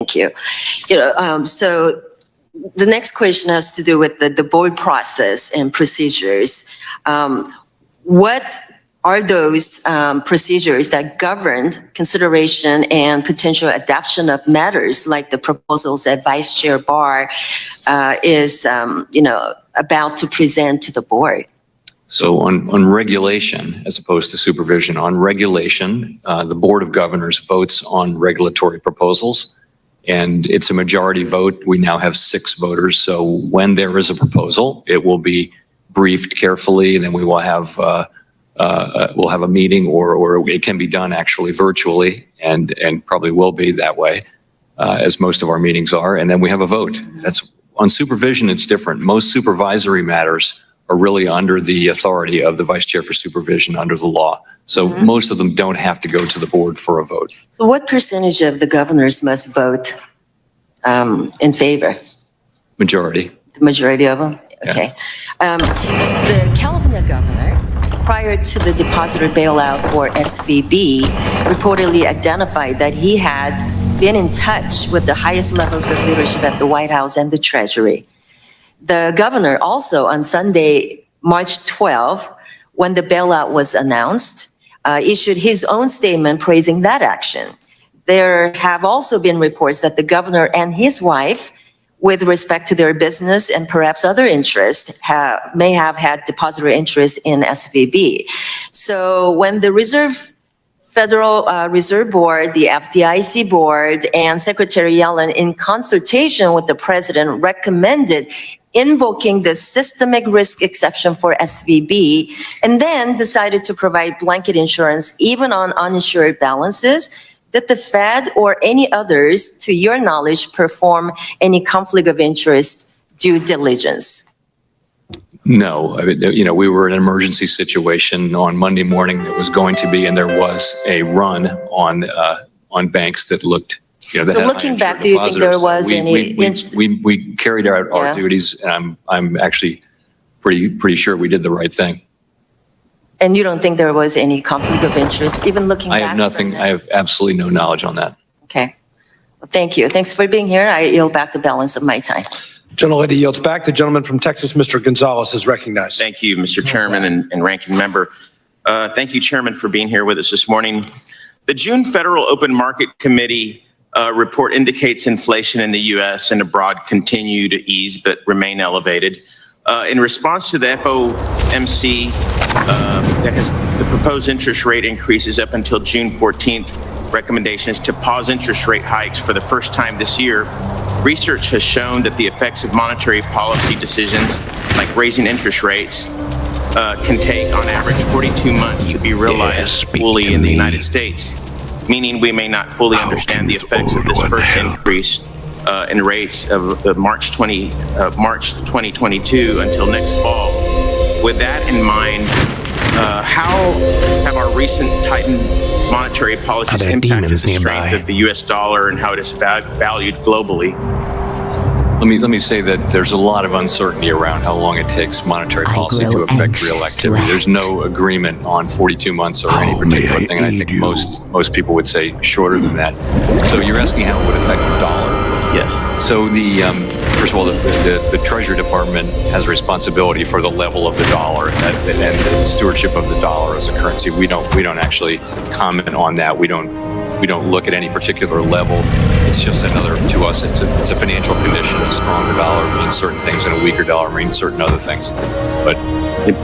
Thank you. So the next question has to do with the board process and procedures. What are those procedures that govern consideration and potential adoption of matters like the proposals that Vice Chair Barr is, about to present to the board? So on regulation, as opposed to supervision, on regulation, the Board of Governors votes on regulatory proposals, and it's a majority vote. We now have 6 voters. So when there is a proposal, it will be briefed carefully, and then we will have we'll have a meeting, or it can be done actually virtually, and probably will be that way, as most of our meetings are. And then we have a vote. That's on supervision. It's different. Most supervisory matters are really under the authority of the Vice Chair for Supervision under the law. So most of them don't have to go to the board for a vote. So what percentage of the governors must vote in favor? Majority. The majority of them? Okay. The California governor, prior to the depositor bailout for SVB, reportedly identified that he had been in touch with the highest levels of leadership at the White House and the Treasury. The governor also on Sunday, March 12, when the bailout was announced, issued his own statement praising that action. There have also been reports that the governor and his wife, with respect to their business and perhaps other interests, may have had depository interest in SVB. So when the Federal Reserve Board, the FDIC board, and Secretary Yellen, in consultation with the president, recommended invoking the systemic risk exception for SVB, and then decided to provide blanket insurance even on uninsured balances, did the Fed or any others, to your knowledge, perform any conflict of interest due diligence? No, I mean, we were in an emergency situation on Monday morning that was going to be, and there was a run on banks that looked. So looking back, do you think there was any? We carried out our duties, and I'm actually pretty sure we did the right thing. And you don't think there was any conflict of interest, even looking back? I have nothing. I have absolutely no knowledge on that. Okay. Well, thank you. Thanks for being here. I yield back the balance of my time. Gentlelady yields back. The gentleman from Texas, Mr. Gonzalez, is recognized. Thank you, Mr. Chairman and Ranking Member. Thank you, Chairman, for being here with us this morning. The June Federal Open Market Committee report indicates inflation in the U.S. and abroad continue to ease but remain elevated. In response to the FOMC that has the proposed interest rate increases up until June 14th, recommendations to pause interest rate hikes for the first time this year, research has shown that the effects of monetary policy decisions, like raising interest rates, can take on average 42 months to be realized fully in the United States, meaning we may not fully understand the effects of this first increase in rates of March 2022 until next fall. With that in mind, how have our recent tightened monetary policies impacted the strength of the U.S. dollar and how it is valued globally? Let me say that there's a lot of uncertainty around how long it takes monetary policy to affect real activity. There's no agreement on 42 months or any particular thing, and I think most people would say shorter than that. So you're asking how it would affect the dollar? Yes. So first of all, the Treasury Department has a responsibility for the level of the dollar and the stewardship of the dollar as a currency. We don't actually comment on that. We don't look at any particular level. It's just to us, it's a financial condition. A stronger dollar means certain things, and a weaker dollar means certain other things. But it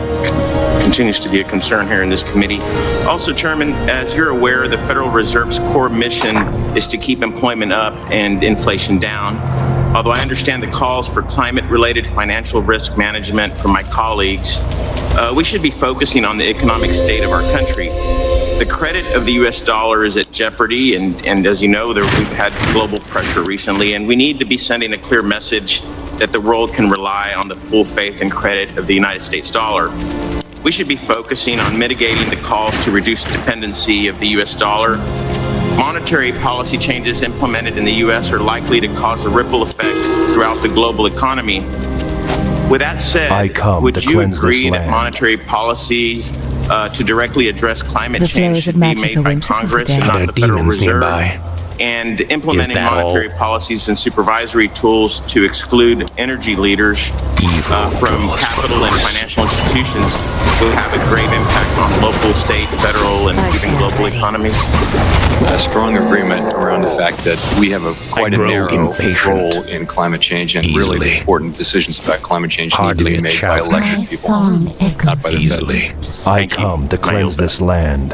continues to be a concern here in this committee. Also, Chairman, as you're aware, the Federal Reserve's core mission is to keep employment up and inflation down. Although I understand the calls for climate-related financial risk management from my colleagues, we should be focusing on the economic state of our country. The credit of the U.S. dollar is at jeopardy, and as you know, we've had global pressure recently, and we need to be sending a clear message that the world can rely on the full faith and credit of the United States dollar. We should be focusing on mitigating the calls to reduce dependency of the U.S. dollar. Monetary policy changes implemented in the U.S. are likely to cause a ripple effect throughout the global economy. With that said, would you agree that monetary policies to directly address climate change should be made by Congress and not the Federal Reserve? and implementing monetary policies and supervisory tools to exclude energy leaders from capital and financial institutions will have a grave impact on local, state, federal, and even global economies? A strong agreement around the fact that we have quite a narrow role in climate change, and really the important decisions about climate change need to be made by elected people, not by the Fed. I come to cleanse this land.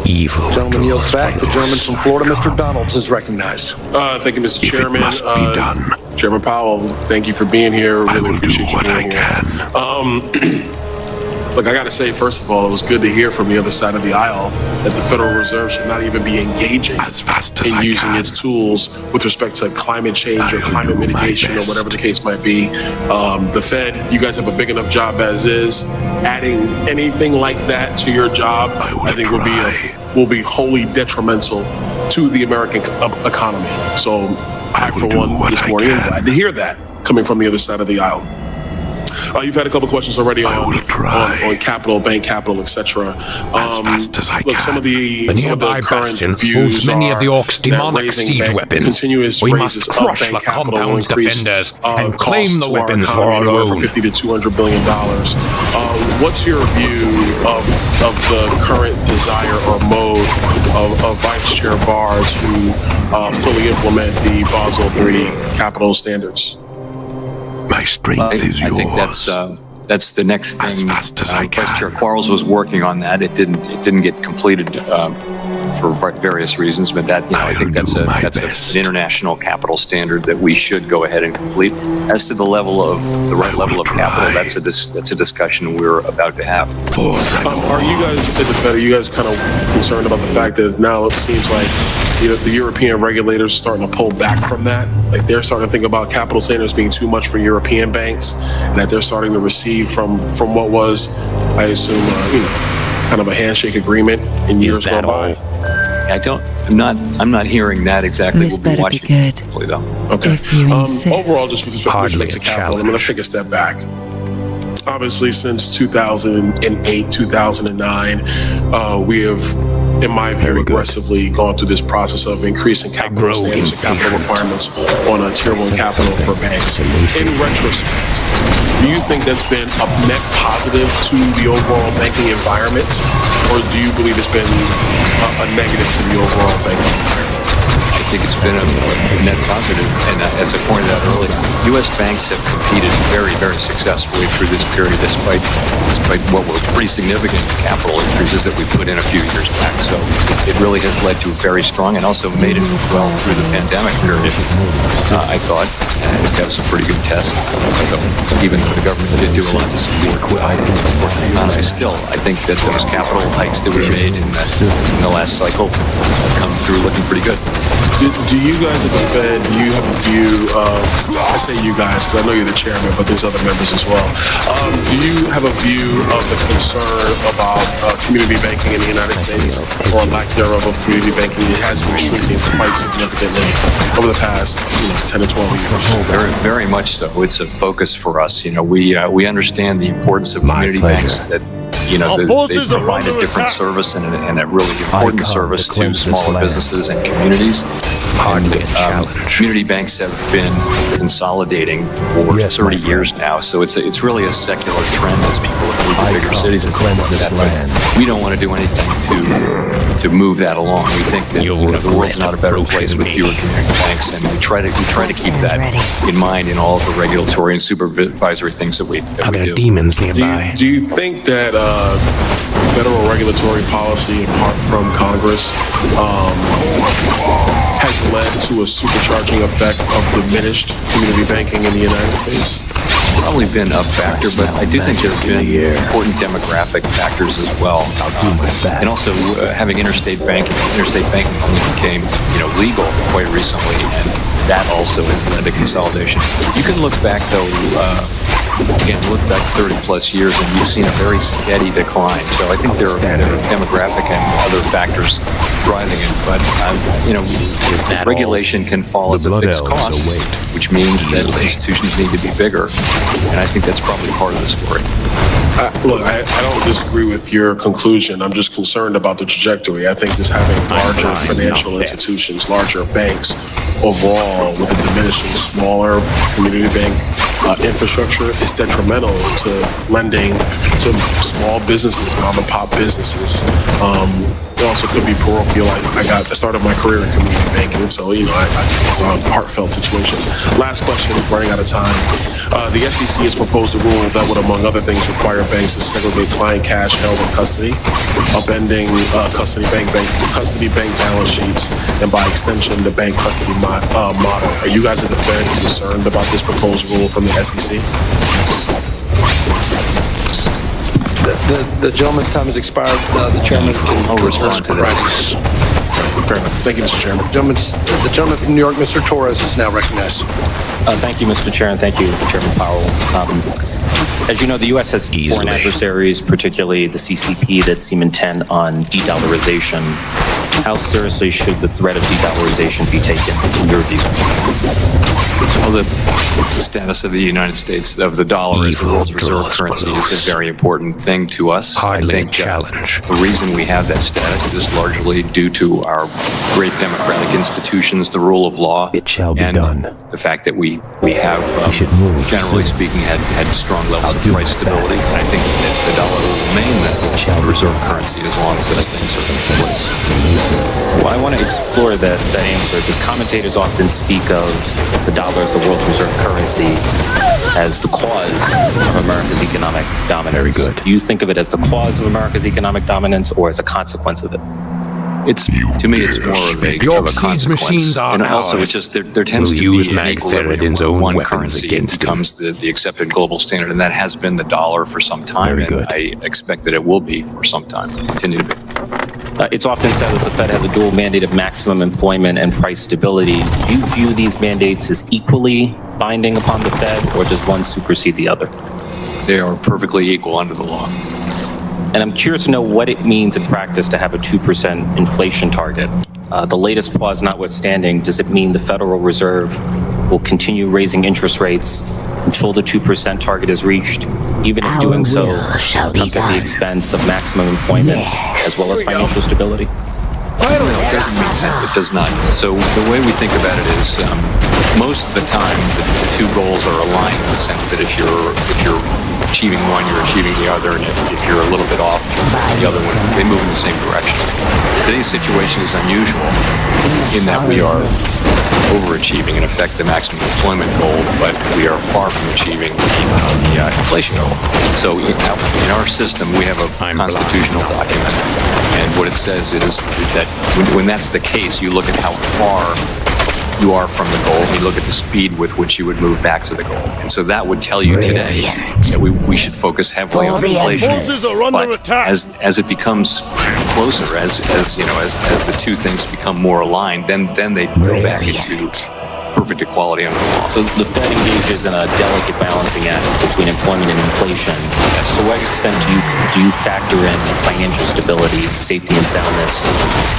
Evil. Gentleman yields back. The gentleman from Florida, Mr. Donalds, is recognized. Thank you, Mr. Chairman. It must be done. Chairman Powell, thank you for being here. I Really will do appreciate you what I being can. here. Look, I got to say, first of all, it was good to hear from the other side of the aisle that the Federal Reserve should not even be engaging As fast as in I using can. its tools with respect to climate change I or will climate do my mitigation or best. whatever the case might be. The Fed, you guys have a big enough job as is. Adding anything like that to your job, I think will be wholly detrimental to the American economy. So I will for do one, what this I morning, am can. glad to hear that coming from the other side of the aisle. You've had a couple questions already on capital, bank capital, etc. As fast as I Look, some of can. the nearby current bastion views holds many of the are Orcs' that demonic raising siege bank- weapons. Continuous We raises must of crush bank the capital will compound's increase defenders and costs claim the to our weapons for economy our anywhere own. from $50 to $200 billion. What's your view of the current desire or mode of Vice Chair Barr to fully implement the Basel III capital standards? My strength is I yours. think that's the next thing. As fast as I Vice Chair can. Quarles was working on that. It didn't get completed for various reasons, but I think that's an international capital standard that we should go ahead and complete. As to the right level of capital, that's a discussion we're about to have. Are you guys at the Fed? Are you guys kind of concerned about the fact that now it seems like the European regulators are starting to pull back from that? Like they're starting to think about capital standards being too much for European banks, and that they're starting to recede from what was, I assume, kind of a handshake agreement in years gone by. I'm not hearing that exactly. This We'll be better be watching good. carefully, though. Okay. If you insist. Overall, just with respect to capital, let's take a step back. Obviously, since 2008, 2009, we have, in my view, aggressively gone through this process of increasing capital standards and capital requirements on a tier 1 capital for banks. In retrospect, do you think that's been a net positive to the overall banking environment, or do you believe it's been a negative to the overall banking environment? I think it's been a net positive, and as I pointed out earlier, U.S. banks have competed very, very successfully through this period, despite what were pretty significant capital increases that we put in a few years back. So it really has led to a very strong, and also made it well through the pandemic period. I thought, and I think that was a pretty good test, even though the government did do a lot to support. I think that those capital hikes that we made in the last cycle have come through looking pretty good. Do you guys at the Fed, do you have a view of, I say you guys because I know you're the chairman, but there's other members as well. Do you have a view of the concern about community banking in the United States, or lack thereof of community banking? It has been shrinking quite significantly over the past 10 to 12 years. Very, very much so. It's a focus for us. We understand the importance of community banks. That they provide a different service and a really important service to smaller businesses and communities. Community banks have been consolidating for 30 years now, so it's really a secular trend as people move to bigger cities and things like that. But we don't want to do anything to move that along. We think that the world's not a better place with fewer community banks, and we try to keep that in mind in all of the regulatory and supervisory things that we do. Demons nearby. Do you think that federal regulatory policy, apart from Congress, has led to a supercharging effect of diminished community banking in the United States? It's probably been a factor, but I do think there have been important demographic factors as well. I'll do my best. And also having interstate banking only became legal quite recently, and that also has led to consolidation. You can look back though. Look back 30 plus years and you've seen a very steady decline. So I think there are demographic and other factors driving it. But, regulation can fall as a fixed cost, which means that institutions need to be bigger. And I think that's probably part of the story. Look, I don't disagree with your conclusion. I'm just concerned about the trajectory. I think just having larger financial institutions, larger banks overall with a diminishing smaller community bank infrastructure is detrimental to lending to small businesses, mom and pop businesses. It also could be parochial. I started my career in community banking, so it's a heartfelt situation. Last question, running out of time. The SEC has proposed a rule that would, among other things, require banks to segregate client cash held in custody, upending custody bank balance sheets, and by extension, the bank custody model. Are you guys at the Fed concerned about this proposed rule from the SEC? The gentleman's time has expired. The chairman can I'll respond to that. Fair enough. Thank you, Mr. Chairman. The gentleman from New York, Mr. Torres, is now recognized. Thank you, Mr. Chair, and thank you, Chairman Powell. As you know, the U.S. has foreign adversaries, particularly the CCP, that seem intent on de-dollarization. How seriously should the threat of de-dollarization be taken, in your view? Well, the status of the United States, of the dollar as the world's reserve currency, is a very important thing to us. I think the reason we have that status is largely due to our great democratic institutions, the rule of law, and the fact that we have, generally speaking, had strong levels of price stability. And I think that the dollar will remain the reserve currency as long as those things are in place. Well, I want to explore that answer because commentators often speak of the dollar as the world's reserve currency as the cause of America's economic dominance. Very good. Do you think of it as the cause of America's economic dominance or as a consequence of it? To me, it's more of a consequence. Machines are and also, it's just there tends to be an equilibrium where one currency becomes the accepted global standard, and that has been the dollar for some time, and I expect that it will be for some time, continue to be. It's often said that the Fed has a dual mandate of maximum employment and price stability. Do you view these mandates as equally binding upon the Fed, or does one supersede the other? They are perfectly equal under the law. And I'm curious to know what it means in practice to have a 2% inflation target. The latest pause notwithstanding, does it mean the Federal Reserve will continue raising interest rates until the 2% target is reached, even if doing so comes at the expense of maximum employment as well as financial stability? No, it doesn't mean that. It does not. So the way we think about it is most of the time the two goals are aligned in the sense that if you're achieving one, you're achieving the other, and if you're a little bit off the other one, they move in the same direction. Today's situation is unusual in that we are overachieving, in effect, the maximum employment goal, but we are far from achieving the inflation goal. So in our system, we have a constitutional document, and what it says is that when that's the case, you look at how far you are from the goal, and you look at the speed with which you would move back to the goal. And so that would tell you today that we should focus heavily on inflation. But as it becomes closer, as the two things become more aligned, then they go back into perfect equality under the law. So the Fed engages in a delicate balancing act between employment and inflation. Yes. To what extent do you factor in financial stability, safety, and soundness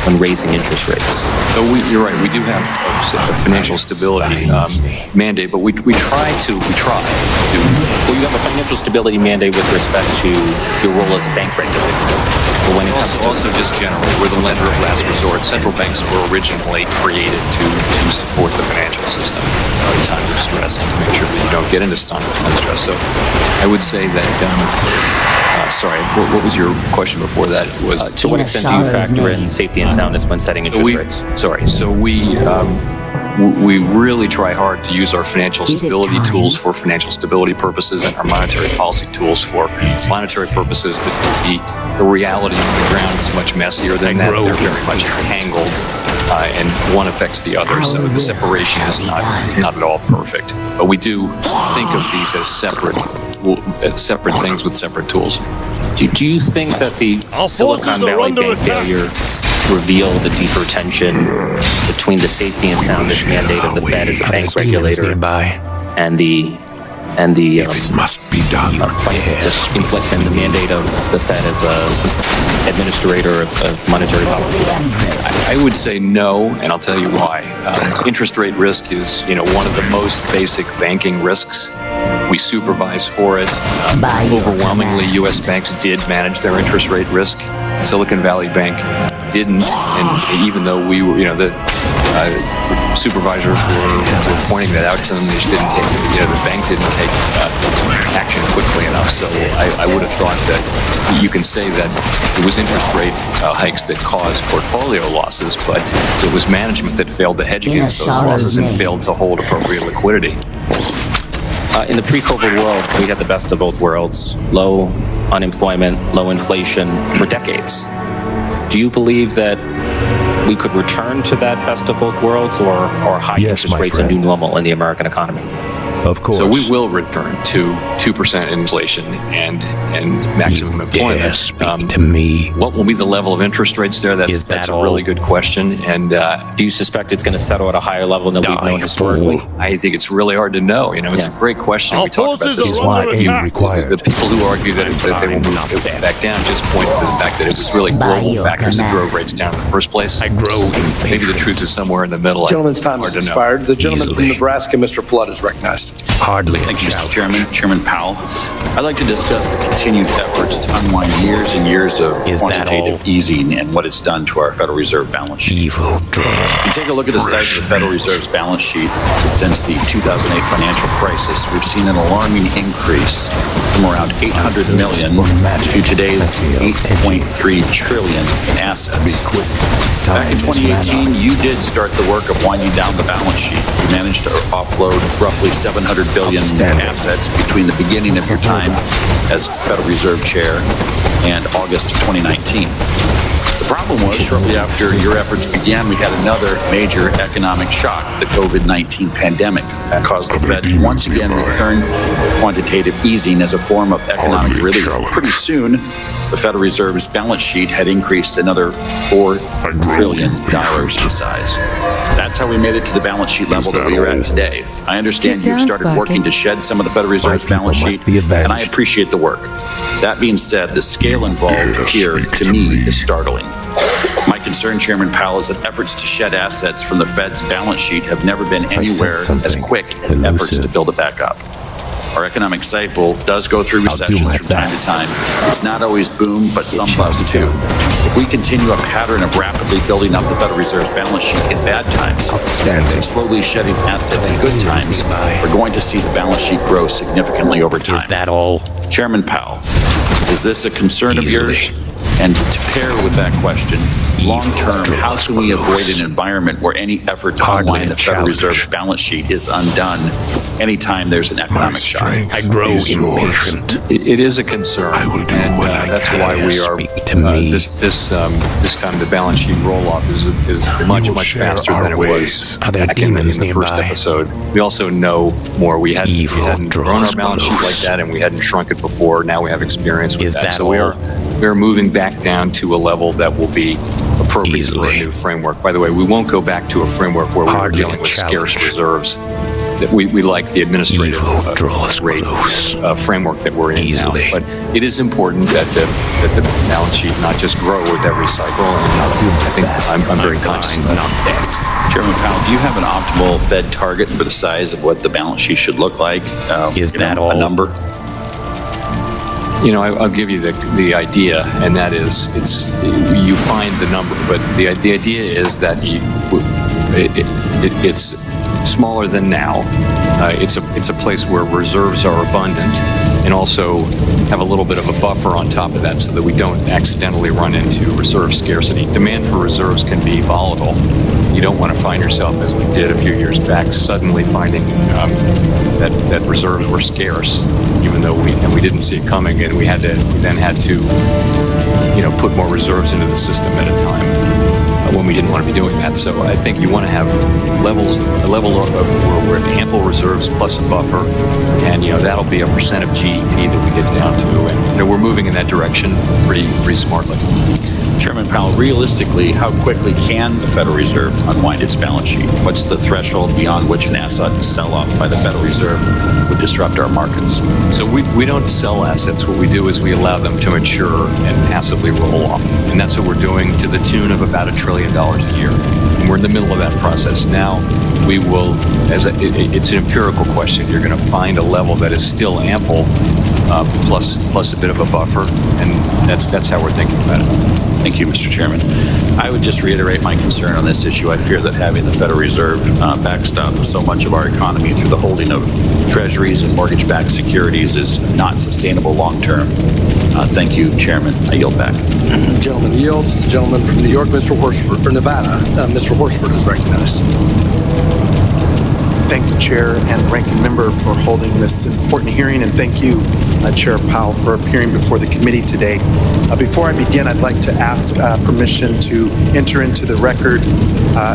when raising interest rates? So you're right. We do have a financial stability mandate, but we try to. Well, you have a financial stability mandate with respect to your role as a bank regulator. But when it comes to also just generally, we're the lender of last resort. Central banks were originally created to support the financial system in times of stress and to make sure that you don't get into times of stress. So I would say that, sorry, what was your question before that? It was to what extent do you factor in safety and soundness when setting interest rates? So we really try hard to use our financial stability tools for financial stability purposes and our monetary policy tools for monetary purposes. The reality on the ground is much messier than that. They're very much entangled, and one affects the other. So the separation is not at all perfect. But we do think of these as separate things with separate tools. Do you think that the Silicon Valley Bank failure revealed a deeper tension between the safety and soundness mandate of the Fed as a bank regulator and the it must be done. Inflicting the mandate of the Fed as a administrator of monetary policy? I would say no, and I'll tell you why. Interest rate risk is, one of the most basic banking risks. We supervise for it. Overwhelmingly, U.S. banks did manage their interest rate risk. Silicon Valley Bank didn't, and even though we were, the supervisors were pointing that out to them, they just didn't take, the bank didn't take action quickly enough. So I would have thought that you can say that it was interest rate hikes that caused portfolio losses, but it was management that failed to hedge against those losses and failed to hold appropriate liquidity. In the pre-COVID world, we had the best of both worlds: low unemployment, low inflation for decades. Do you believe that we could return to that best of both worlds, or high interest rates a new normal in the American economy? Of course. So we will return to 2% inflation and maximum employment. Speak to me. What will be the level of interest rates there? That's a really good question. And do you suspect it's going to settle at a higher level than we've known historically? I think it's really hard to know. It's a great question. We talked about this. Is why aim required. The people who argue that they will move it back down just point to the fact that it was really global factors that drove rates down in the first place. I grow impatient. Maybe the truth is somewhere in the middle. Gentleman's time has expired. The gentleman from Nebraska, Mr. Flood, is recognized. Hardly. Thank you, Mr. Chairman. Chairman Powell, I'd like to discuss the continued efforts to unwind years and years of quantitative easing and what it's done to our Federal Reserve balance sheet. Evil draw. If you take a look at the size of the Federal Reserve's balance sheet since the 2008 financial crisis, we've seen an alarming increase from around 800 million to today's 8.3 trillion in assets. Back in 2018, you did start the work of winding down the balance sheet. You managed to offload roughly 700 billion in assets between the beginning of your time as Federal Reserve Chair and August of 2019. The problem was, shortly after your efforts began, we had another major economic shock, the COVID-19 pandemic, that caused the Fed to once again return quantitative easing as a form of economic relief. Pretty soon, the Federal Reserve's balance sheet had increased another $4 trillion in size. That's how we made it to the balance sheet level that we are at today. I understand you've started working to shed some of the Federal Reserve's balance sheet, and I appreciate the work. That being said, the scale involved here, to me, is startling. My concern, Chairman Powell, is that efforts to shed assets from the Fed's balance sheet have never been anywhere as quick as efforts to build it back up. Our economic cycle does go through recessions from time to time. It's not always boom, but some bust too. If we continue a pattern of rapidly building up the Federal Reserve's balance sheet in bad times and slowly shedding assets in good times, we're going to see the balance sheet grow significantly over time. Is that all? Chairman Powell, is this a concern of yours? And to pair with that question, long-term, how can we avoid an environment where any effort to unwind the Federal Reserve's balance sheet is undone anytime there's an economic shock? I grow impatient. It is a concern. I will do what I that's can. why we are this time the balance sheet roll-off is much faster than it was Are there back in the demons first nearby? episode. We also know more. We hadn't grown draws our balance sheet like that, and we hadn't shrunk it before. Now we have experience with that. So we all? are moving back down to a level that will be appropriate for a new framework. By the way, we won't go back to a framework where we were dealing with scarce reserves. That we like the administrative rate framework that we're in now. But it is important that the balance sheet not just grow with every cycle. And I think I'm very conscious of that. Chairman Powell, do you have an optimal Fed target for the size of what the balance sheet should look like? Is that all? A number? I'll give you the idea, and that is, you find the number, but the idea is that it's smaller than now. It's a place where reserves are abundant, and also have a little bit of a buffer on top of that, so that we don't accidentally run into reserve scarcity. Demand for reserves can be volatile. You don't want to find yourself, as we did a few years back, suddenly finding that reserves were scarce, even though we didn't see it coming, and we then had to put more reserves into the system at a time when we didn't want to be doing that. So I think you want to have a level of where we have ample reserves plus a buffer, and that'll be a percent of GDP that we get down to, and we're moving in that direction pretty smartly. Chairman Powell, realistically, how quickly can the Federal Reserve unwind its balance sheet? What's the threshold beyond which an asset sell-off by the Federal Reserve would disrupt our markets? So we don't sell assets. What we do is we allow them to mature and passively roll off. And that's what we're doing to the tune of about $1 trillion a year. And we're in the middle of that process now. we will, it's an empirical question. You're going to find a level that is still ample, plus a bit of a buffer, and that's how we're thinking about it. Thank you, Mr. Chairman. I would just reiterate my concern on this issue. I fear that having the Federal Reserve backstop so much of our economy through the holding of treasuries and mortgage-backed securities is not sustainable long-term. Thank you, Chairman. I yield back. Gentleman yields. The gentleman from New York, Mr. Horsford, or Nevada, Mr. Horsford is recognized. Thank the chair and the ranking member for holding this important hearing, and thank you, Chair Powell, for appearing before the committee today. Before I begin, I'd like to ask permission to enter into the record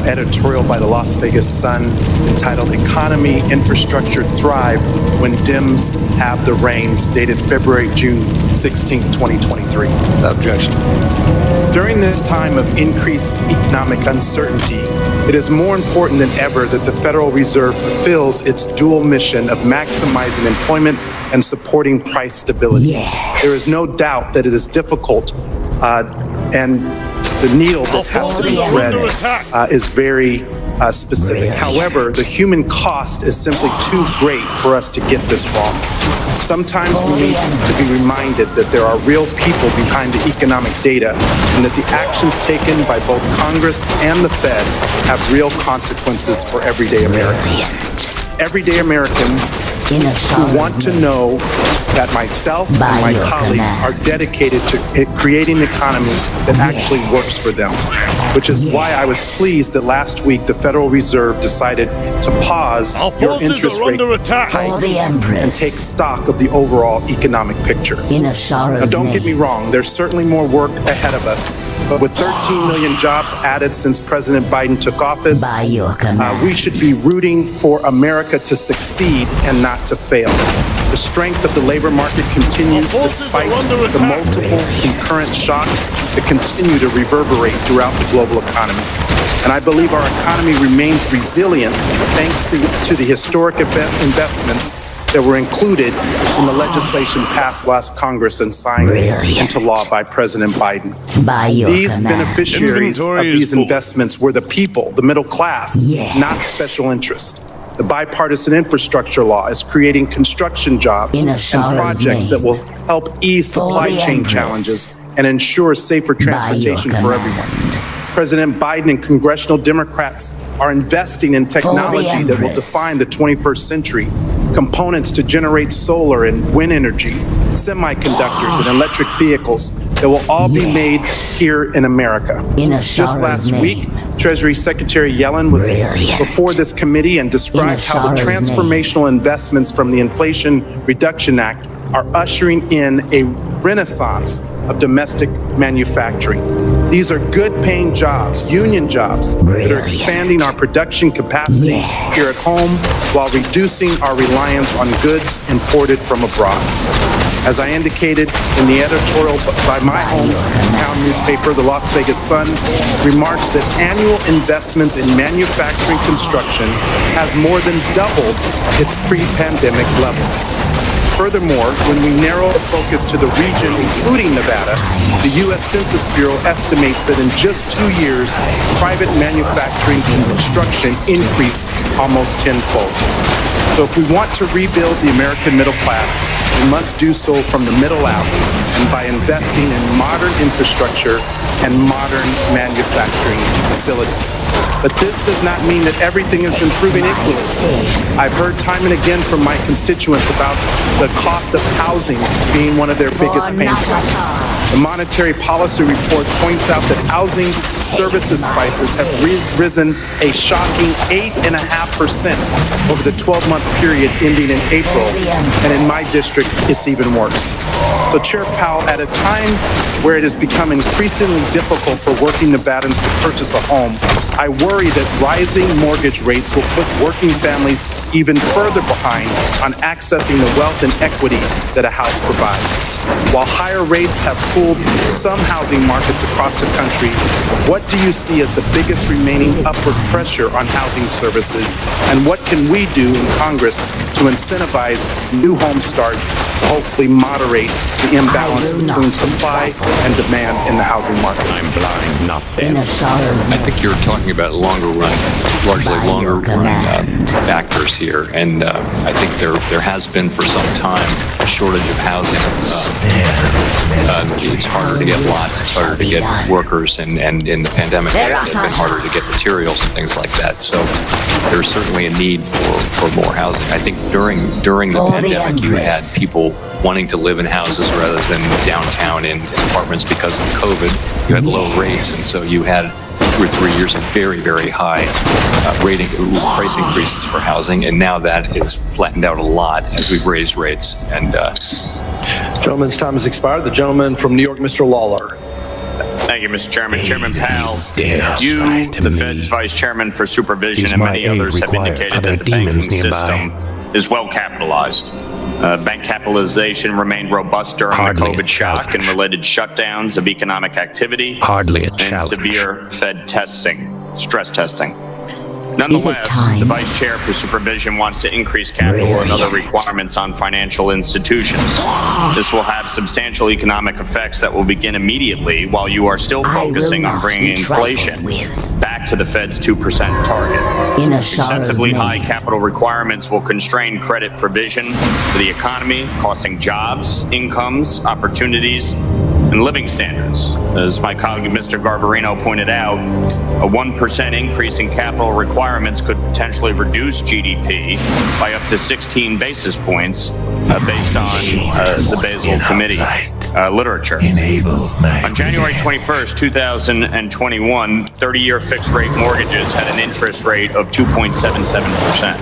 editorial by the Las Vegas Sun entitled "Economy Infrastructure Thrive When Dems Have the Reins," dated June 16, 2023. Objection. During this time of increased economic uncertainty, it is more important than ever that the Federal Reserve fulfills its dual mission of maximizing employment and supporting price stability. Yes. There is no doubt that it is difficult, and the needle that has to be threaded is very specific. However, the human cost is simply too great for us to get this wrong. Sometimes we need to be reminded that there are real people behind the economic data, and that the actions taken by both Congress and the Fed have real consequences for everyday Americans. Everyday Americans who want to know that myself and my colleagues are dedicated to creating an economy that actually works for them, which is why I was pleased that last week the Federal Reserve decided to pause your interest rate hikes and take stock of the overall economic picture. Now, don't get me wrong, there's certainly more work ahead of us, but with 13 million jobs added since President Biden took office, we should be rooting for America to succeed and not to fail. The strength of the labor market continues despite the multiple concurrent shocks that continue to reverberate throughout the global economy. And I believe our economy remains resilient thanks to the historic investments that were included in the legislation passed last Congress and signed into law by President Biden. These beneficiaries of these investments were the people, the middle class, not special interest. The bipartisan infrastructure law is creating construction jobs and projects that will help ease supply chain challenges and ensure safer transportation for everyone. President Biden and congressional Democrats are investing in technology that will define the 21st century. Components to generate solar and wind energy, semiconductors and electric vehicles that will all be made here in America. Just last week, Treasury Secretary Yellen was before this committee and described how the transformational investments from the Inflation Reduction Act are ushering in a renaissance of domestic manufacturing. These are good-paying jobs, union jobs, that are expanding our production capacity here at home while reducing our reliance on goods imported from abroad. As I indicated in the editorial by my hometown newspaper, the Las Vegas Sun, remarks that annual investments in manufacturing construction has more than doubled its pre-pandemic levels. Furthermore, when we narrow the focus to the region, including Nevada, the U.S. Census Bureau estimates that in just 2 years, private manufacturing and construction increased almost tenfold. So if we want to rebuild the American middle class, we must do so from the middle out and by investing in modern infrastructure and modern manufacturing facilities. But this does not mean that everything is improving equally. I've heard time and again from my constituents about the cost of housing being one of their biggest pain points. The Monetary Policy Report points out that housing services prices have risen a shocking 8.5% over the 12-month period ending in April, and in my district, it's even worse. So, Chair Powell, at a time where it has become increasingly difficult for working Nevadans to purchase a home, I worry that rising mortgage rates will put working families even further behind on accessing the wealth and equity that a house provides. While higher rates have cooled some housing markets across the country, what do you see as the biggest remaining upward pressure on housing services? And what can we do in Congress to incentivize new home starts to hopefully moderate the imbalance between supply and demand in the housing market? I'm blind, not deaf. I think you're talking about longer run largely longer run factors here. And I think there has been for some time a shortage of housing. It's harder to get lots, it's harder to get workers, and in the pandemic, it's been harder to get materials and things like that. So there's certainly a need for more housing. I think during the pandemic, you had people wanting to live in houses rather than downtown in apartments because of COVID. You had low rates, and so you had 2 or 3 years of very, very high price increases for housing, and now that is flattened out a lot as we've raised rates. And Gentleman's time has expired. The gentleman from New York, Mr. Lawler. Thank you, Mr. Chairman. Chairman Powell, you, the Fed's Vice Chairman for Supervision, and many others have indicated that the banking system is well capitalized. Bank capitalization remained robust during the COVID shock and related shutdowns of economic activity and severe Fed stress testing. Nonetheless, the Vice Chair for Supervision wants to increase capital and other requirements on financial institutions. This will have substantial economic effects that will begin immediately while you are still focusing on bringing inflation back to the Fed's 2% target. Excessively high capital requirements will constrain credit provision for the economy, costing jobs, incomes, opportunities, and living standards. As my colleague Mr. Garbarino pointed out, a 1% increase in capital requirements could potentially reduce GDP by up to 16 basis points based on the Basel Committee literature. On January 21st, 2021, 30-year fixed-rate mortgages had an interest rate of 2.77%.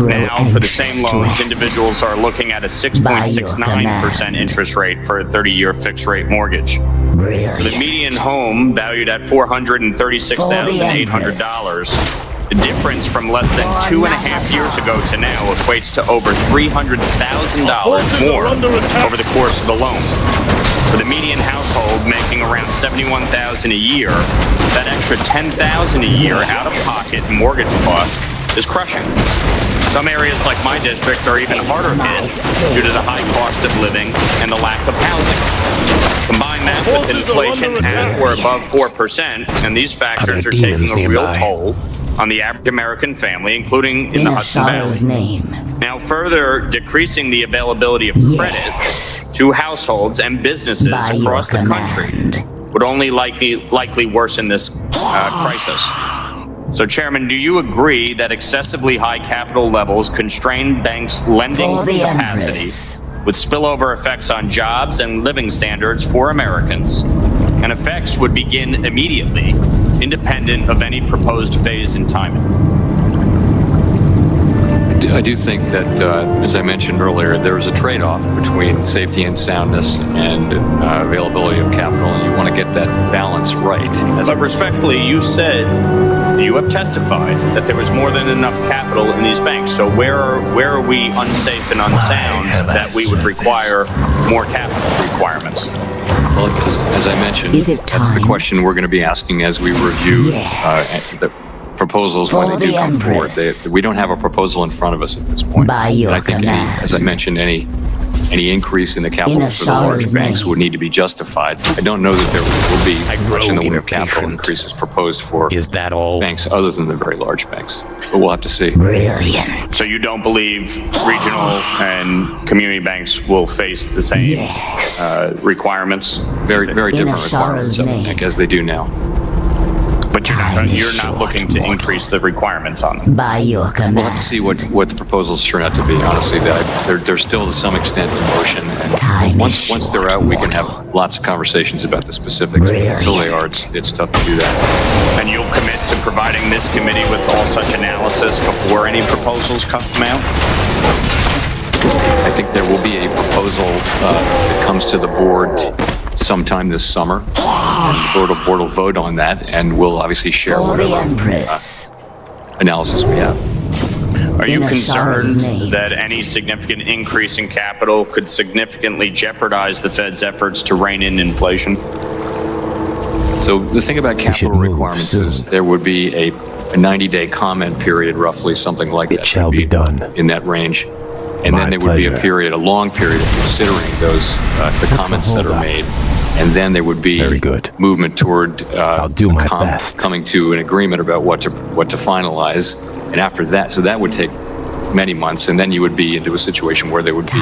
Now, for the same loans, individuals are looking at a 6.69% interest rate for a 30-year fixed-rate mortgage. For the median home, valued at $436,800, the difference from less than 2.5 years ago to now equates to over $300,000 more over the course of the loan. For the median household making around $71,000 a year, that extra $10,000 a year out of pocket mortgage costs is crushing. Some areas like my district are even harder hit due to the high cost of living and the lack of housing. Combine that with inflation at or above 4%, and these factors are taking a real toll on the average American family, including in the Hudson Valley. Now, further decreasing the availability of credit to households and businesses across the country would only likely worsen this crisis. So, Chairman, do you agree that excessively high capital levels constrain banks' lending capacity with spillover effects on jobs and living standards for Americans, and effects would begin immediately, independent of any proposed phase in timing? I do think that, as I mentioned earlier, there is a trade-off between safety and soundness and availability of capital, and you want to get that balance right. But respectfully, you have testified that there was more than enough capital in these banks. So where are we unsafe and unsound that we would require more capital requirements? Well, as I mentioned, that's the question we're going to be asking as we review the proposals when they do come forward. We don't have a proposal in front of us at this point. And I think, as I mentioned, any increase in the capital for the large banks would need to be justified. I don't know that there will be much in the way of capital increases proposed for banks other than the very large banks. But we'll have to see. Brilliant. So you don't believe regional and community banks will face the same requirements? Very different requirements, I think, as they do now. But you're not looking to increase the requirements on them. We'll have to see what the proposals turn out to be. Honestly, they're still to some extent in motion. And once they're out, we can have lots of conversations about the specifics. But until they are, it's tough to do that. And you'll commit to providing this committee with all such analysis before any proposals come out? I think there will be a proposal that comes to the board sometime this summer. And the board will vote on that, and we'll obviously share whatever analysis we have. Are you concerned that any significant increase in capital could significantly jeopardize the Fed's efforts to rein in inflation? So the thing about capital requirements is there would be a 90-day comment period, roughly, something like that. It shall be done. In that range. And then there would be a long period of considering those, the comments that are made. And then there would be Very good. movement toward I'll do my best. coming to an agreement about what to finalize. And after that, so that would take many months, and then you would be into a situation where there would be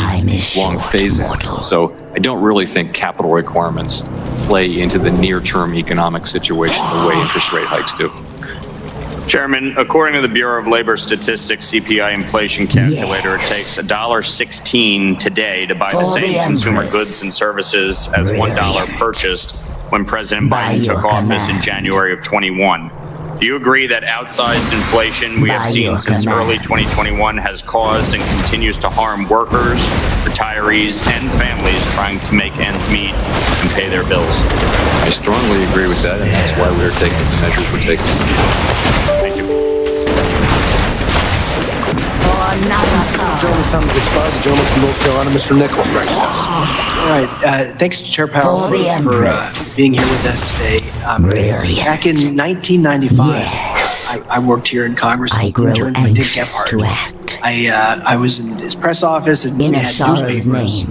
long phase-ins. So I don't really think capital requirements play into the near-term economic situation the way interest rate hikes do. Chairman, according to the Bureau of Labor Statistics CPI inflation calculator, it takes $1.16 today to buy the same consumer goods and services as $1 purchased when President Biden took office in January of 21. Do you agree that outsized inflation we have seen since early 2021 has caused and continues to harm workers, retirees, and families trying to make ends meet and pay their bills? I strongly agree with that, and that's why we're taking the measures we're taking. Thank you. The gentleman's time has expired. The gentleman from North Carolina, Mr. Nichols, recognized. All right. Thanks, Chair Powell, for being here with us today. Back in 1995, I worked here in Congress as an intern for Dick Gephardt. I was in his press office and we had newspapers.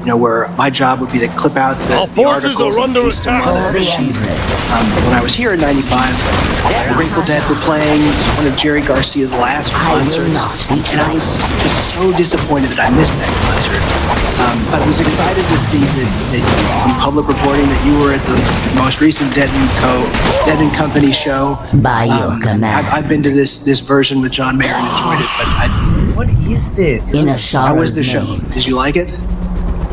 You know, where my job would be to clip out the articles and paste them on a sheet. When I was here in 95, the Grateful Dead were playing. It was one of Jerry Garcia's last concerts. And I was just so disappointed that I missed that concert. But I was excited to see that in public reporting that you were at the most recent Dead and Company show. I've been to this version with John Mayer and enjoyed it. But what is this? How was the show? Did you like it?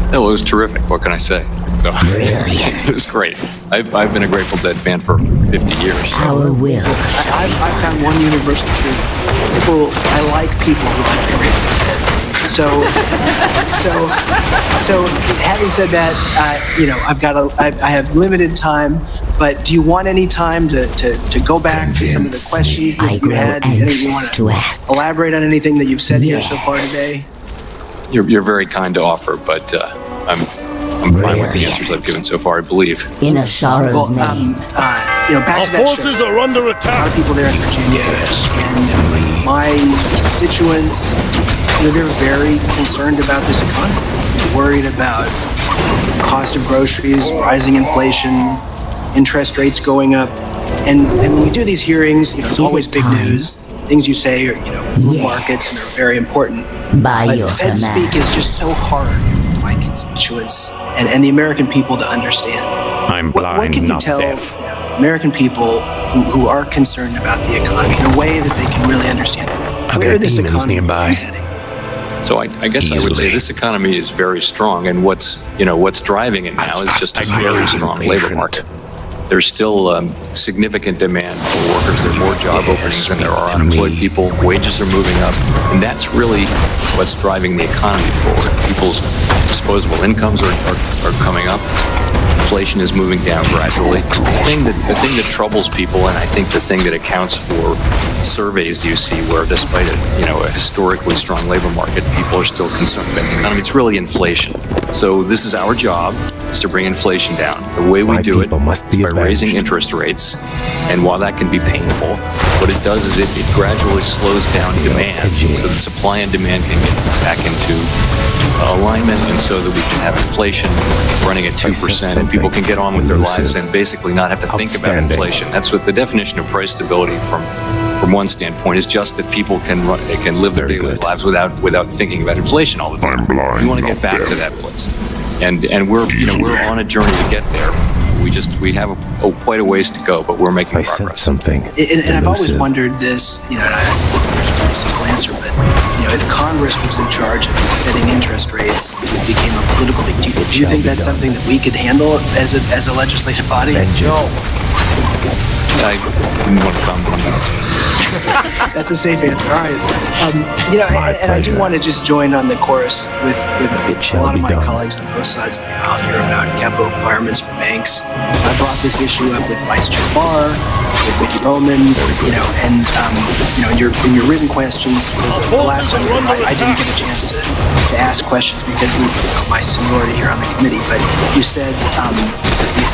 No, it was terrific. What can I say? So, it was great. I've been a Grateful Dead fan for 50 years. I've found one universal truth. I like people who like the Grateful Dead. So having said that, I have limited time. But do you want any time to go back to some of the questions that you had? You want to elaborate on anything that you've said here so far today? You're very kind to offer, but I'm fine with the answers I've given so far, I believe. Back to that show. Are under attack. A lot of people there in Virginia, and my constituents, they're very concerned about this economy. They're worried about the cost of groceries, rising inflation, interest rates going up, and when we do these hearings, it's always big news. Things you say are, move markets and are very important. But Fed speak is just so hard for my constituents and the American people to understand. I'm blind, what can you not tell deaf. American people who are concerned about the economy in a way that they can really understand where this economy is heading? So I guess I would say this economy is very strong, and what's driving it now is just a very strong labor market. There's still significant demand for workers. There are more job openings than there are unemployed people. Wages are moving up, and that's really what's driving the economy forward. People's disposable incomes are coming up. Inflation is moving down gradually. The thing that troubles people, and I think the thing that accounts for surveys you see where despite a historically strong labor market, people are still concerned about the economy. It's really inflation. So this is our job, is to bring inflation down. The way we do it is by raising interest rates. And while that can be painful, what it does is it gradually slows down demand so that supply and demand can get back into alignment, and so that we can have inflation running at 2% and people can get on with their lives and basically not have to think about inflation. That's what the definition of price stability from one standpoint is, just that people can live their daily lives without thinking about inflation all the time. We want to get back to that place. And we're on a journey to get there. We have quite a ways to go, but we're making progress. I sense something. And I've always wondered this, and I don't think there's a simple answer, but if Congress was in charge of setting interest rates, it became a political thing. Do you think that's something that we could handle as a legislative body? No. I didn't want to comment on that. That's a safe answer. All right. And I do want to just join on the chorus with a lot of my colleagues on both sides of the aisle here about capital requirements for banks. I brought this issue up with Vice Chair Barr, with Mickey Bowman, and in your written questions the last time I didn't get a chance to ask questions because of my seniority here on the committee. But you said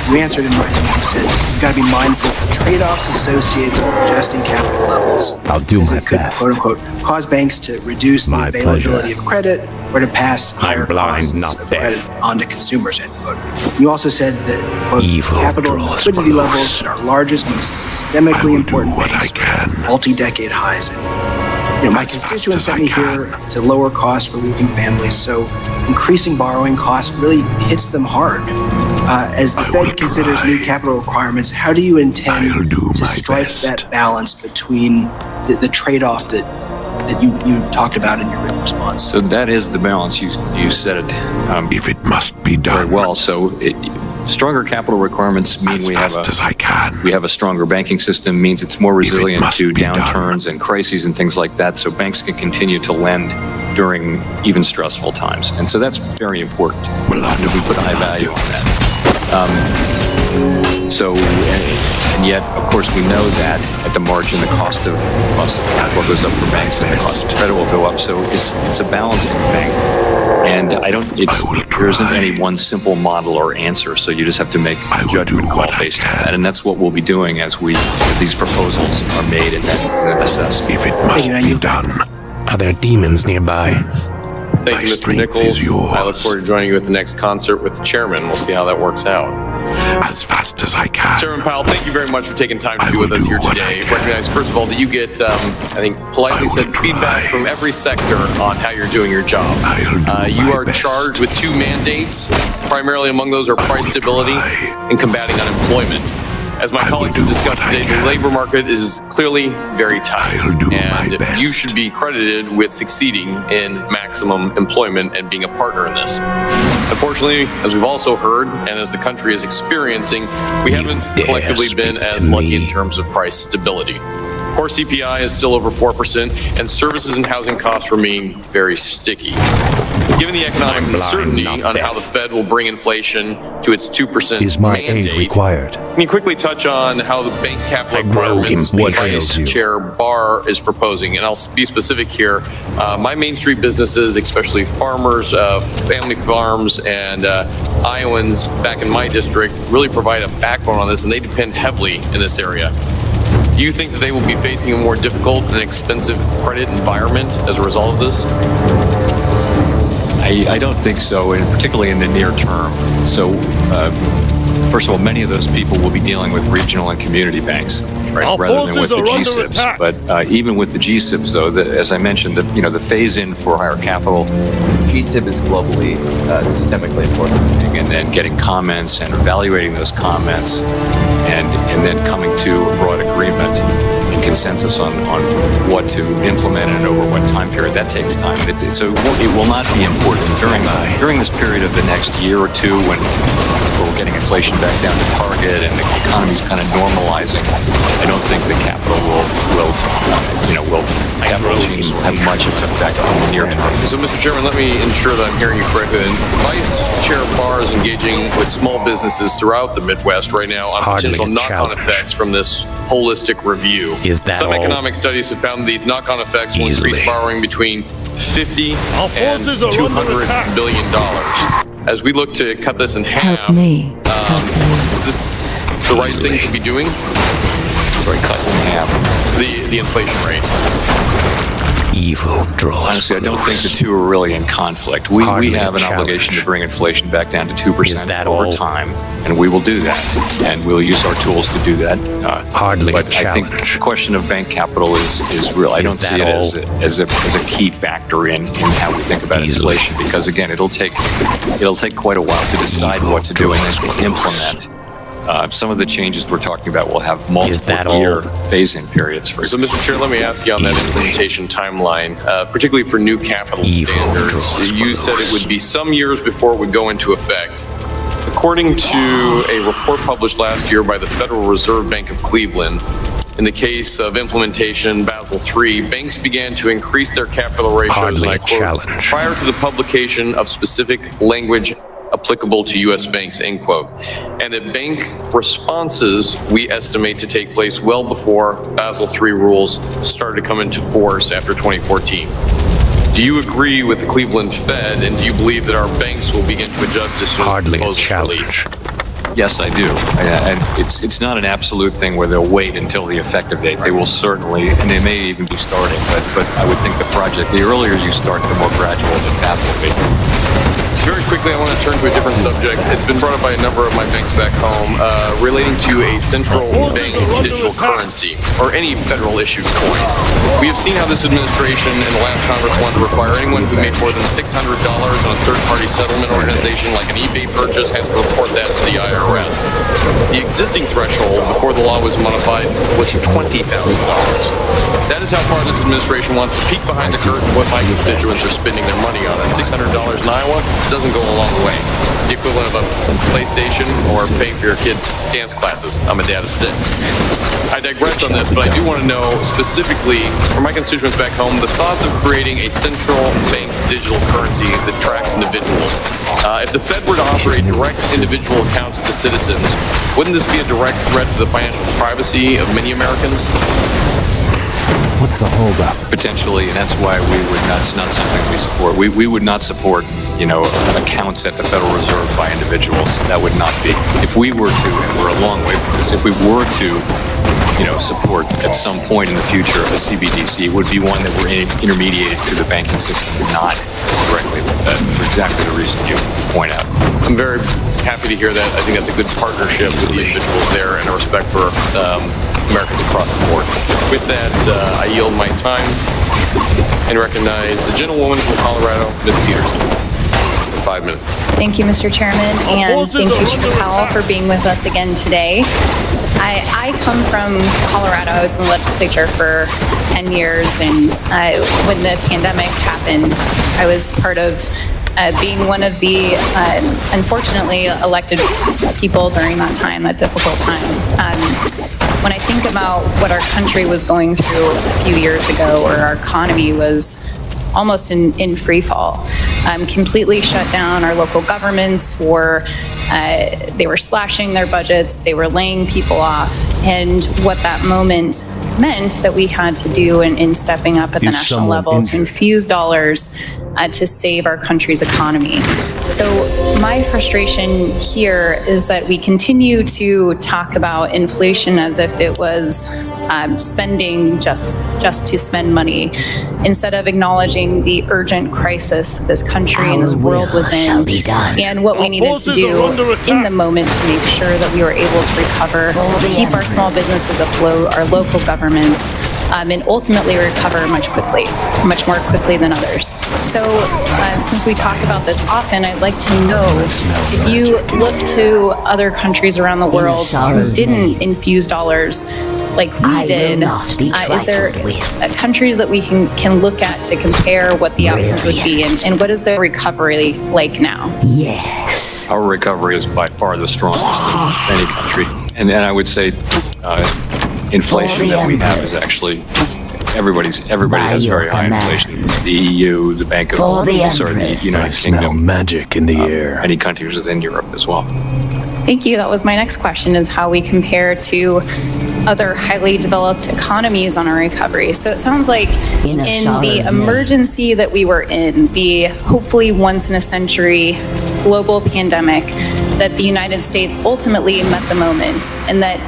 you answered in writing. You said you've got to be mindful of the trade-offs associated with adjusting capital levels. I'll do as my it could, best. quote unquote, cause banks to reduce the My availability pleasure. of credit or to pass higher blind, costs not of deaf. credit onto consumers, end quote. You also said that, quote, Evil capital and draws liquidity close. levels at our largest, most systemically important banks are multi-decade highs. And, my constituents sent me here to lower costs for working families, so increasing borrowing costs really hits them hard. As the Fed considers new capital requirements, how do you intend to strike that balance between the trade-off that you talked about in your written response? So that is the balance. You said it If it must be done, very well. So stronger capital requirements mean as we have fast as I can. we have a stronger banking system, means it's more resilient must to be done. downturns and crises and things like that. So banks can continue to lend during even stressful times. And so that's very important. Will I We put a high value on that. And yet, of course, we know that at the margin, the cost of capital goes up for banks and the cost of credit will go up. So it's a balancing thing. And there isn't any one simple model or answer. So you just have to make a judgment call based on that. And that's what we'll be doing as these proposals are made and then assessed. If it must be done, Are there demons nearby? Thank you, Mr. Nichols. I look forward to joining you at the next concert with the chairman. We'll see how that works out. as fast as I can. Chairman Powell, thank you very much for taking time to be with us here today. Recognize, first of all, that you get, I think, politely said, feedback from every sector on how you're doing your job. You are charged with two mandates. Primarily among those are price stability and combating unemployment. As my colleagues have discussed today, the labor market is clearly very tight, and you should be credited with succeeding in maximum employment and being a partner in this. Unfortunately, as we've also heard, and as the country is experiencing, we haven't collectively been as lucky in terms of price stability. Core CPI is still over 4%, and services and housing costs remain very sticky. Given the economic uncertainty on how the Fed will bring inflation to its 2% Is my mandate, aid required? can you quickly touch on how the bank capital requirements Vice Chair Barr is proposing? And I'll be specific here. My Main Street businesses, especially farmers, family farms, and Iowans back in my district, really provide a backbone on this, and they depend heavily in this area. Do you think that they will be facing a more difficult and expensive credit environment as a result of this? I don't think so, and particularly in the near term. So, first of all, many of those people will be dealing with regional and community banks, right, rather than with the GSIBs. But even with the GSIBs, though, as I mentioned, the phase-in for higher capital, GSIB is globally systemically important, and then getting comments and evaluating those comments, and then coming to a broad agreement and consensus on what to implement and over what time period. That takes time. So it will not be important during this period of the next year or two when we're getting inflation back down to target and the economy's kind of normalizing. I don't think the capital will have much effect on the near term. So, Mr. Chairman, let me ensure that I'm hearing you correctly. And Vice Chair Barr is engaging with small businesses throughout the Midwest right now on potential knock-on effects from this holistic review. Some economic studies have found these knock-on effects will increase borrowing between $50 and $200 billion. As we look to cut this in half, is this the right thing to be doing? Sorry, cut in half. The inflation rate. Evil draws. Honestly, I don't think the two are really in conflict. We have an obligation to bring inflation back down to 2% over time, and we will do that, and we'll use our tools to do that. But I think the question of bank capital is real. I don't see it as a key factor in how we think about inflation, because again, it'll take quite a while to decide what to do and then to implement. Some of the changes we're talking about will have multiple-year phase-in periods. So, Mr. Chair, let me ask you on that implementation timeline, particularly for new capital standards. You said it would be some years before it would go into effect. According to a report published last year by the Federal Reserve Bank of Cleveland, in the case of implementation Basel III, banks began to increase their capital ratios, and I quote, prior to the publication of specific language applicable to U.S. banks, end quote. And that bank responses, we estimate, to take place well before Basel III rules started to come into force after 2014. Do you agree with the Cleveland Fed, and do you believe that our banks will begin to adjust as soon as the proposals release? Yes, I do. And it's not an absolute thing where they'll wait until the effective date. They will certainly, and they may even be starting, but I would think the earlier you start, the more gradual the path will be. Very quickly, I want to turn to a different subject. It's been brought up by a number of my banks back home, relating to a central bank digital currency, or any federal issued coin. We have seen how this administration and the last Congress wanted to require anyone who made more than $600 on a third-party settlement organization like an eBay purchase has to report that to the IRS. The existing threshold before the law was modified was $20,000. That is how far this administration wants to peek behind the curtain what my constituents are spending their money on. At $600 in Iowa doesn't go a long way. The equivalent of a PlayStation or paying for your kids' dance classes. I'm a dad of 6. I digress on this, but I do want to know specifically for my constituents back home the thoughts of creating a central bank digital currency that tracks individuals. If the Fed were to operate direct individual accounts to citizens, wouldn't this be a direct threat to the financial privacy of many Americans? What's the holdup? Potentially, and that's why that's not something we support. We would not support, accounts at the Federal Reserve by individuals. That would not be. If we were to, and we're a long way from this, if we were to, support at some point in the future a CBDC, it would be one that were intermediated through the banking system, not directly with Fed, for exactly the reason you point out. I'm very happy to hear that. I think that's a good partnership with the individuals there and a respect for Americans across the board. With that, I yield my time and recognize the gentlewoman from Colorado, Ms. Peterson, for 5 minutes. Thank you, Mr. Chairman, and thank you, Chair Powell, for being with us again today. I come from Colorado. I was in the legislature for 10 years, and when the pandemic happened, I was part of being one of the unfortunately elected people during that time, that difficult time. When I think about what our country was going through a few years ago, where our economy was almost in free fall, completely shut down. Our local governments they were slashing their budgets, they were laying people off, and what that moment meant that we had to do in stepping up at the national level to infuse dollars to save our country's economy. So my frustration here is that we continue to talk about inflation as if it was spending just to spend money, instead of acknowledging the urgent crisis this country and this world was in, and what we needed to do in the moment to make sure that we were able to recover, keep our small businesses afloat, our local governments, and ultimately recover much more quickly than others. So since we talk about this often, I'd like to know if you look to other countries around the world who didn't infuse dollars like we did, is there countries that we can look at to compare what the outcomes would be, and what is the recovery like now? Yes. Our recovery is by far the strongest in any country. And I would say inflation that we have is actually, everybody has very high inflation. The EU, the the United Kingdom. Magic in the air. Many countries within Europe as well. Thank you. That was my next question, is how we compare to other highly developed economies on our recovery. So it sounds like in the emergency that we were in, the hopefully once in a century global pandemic, that the United States ultimately met the moment, and that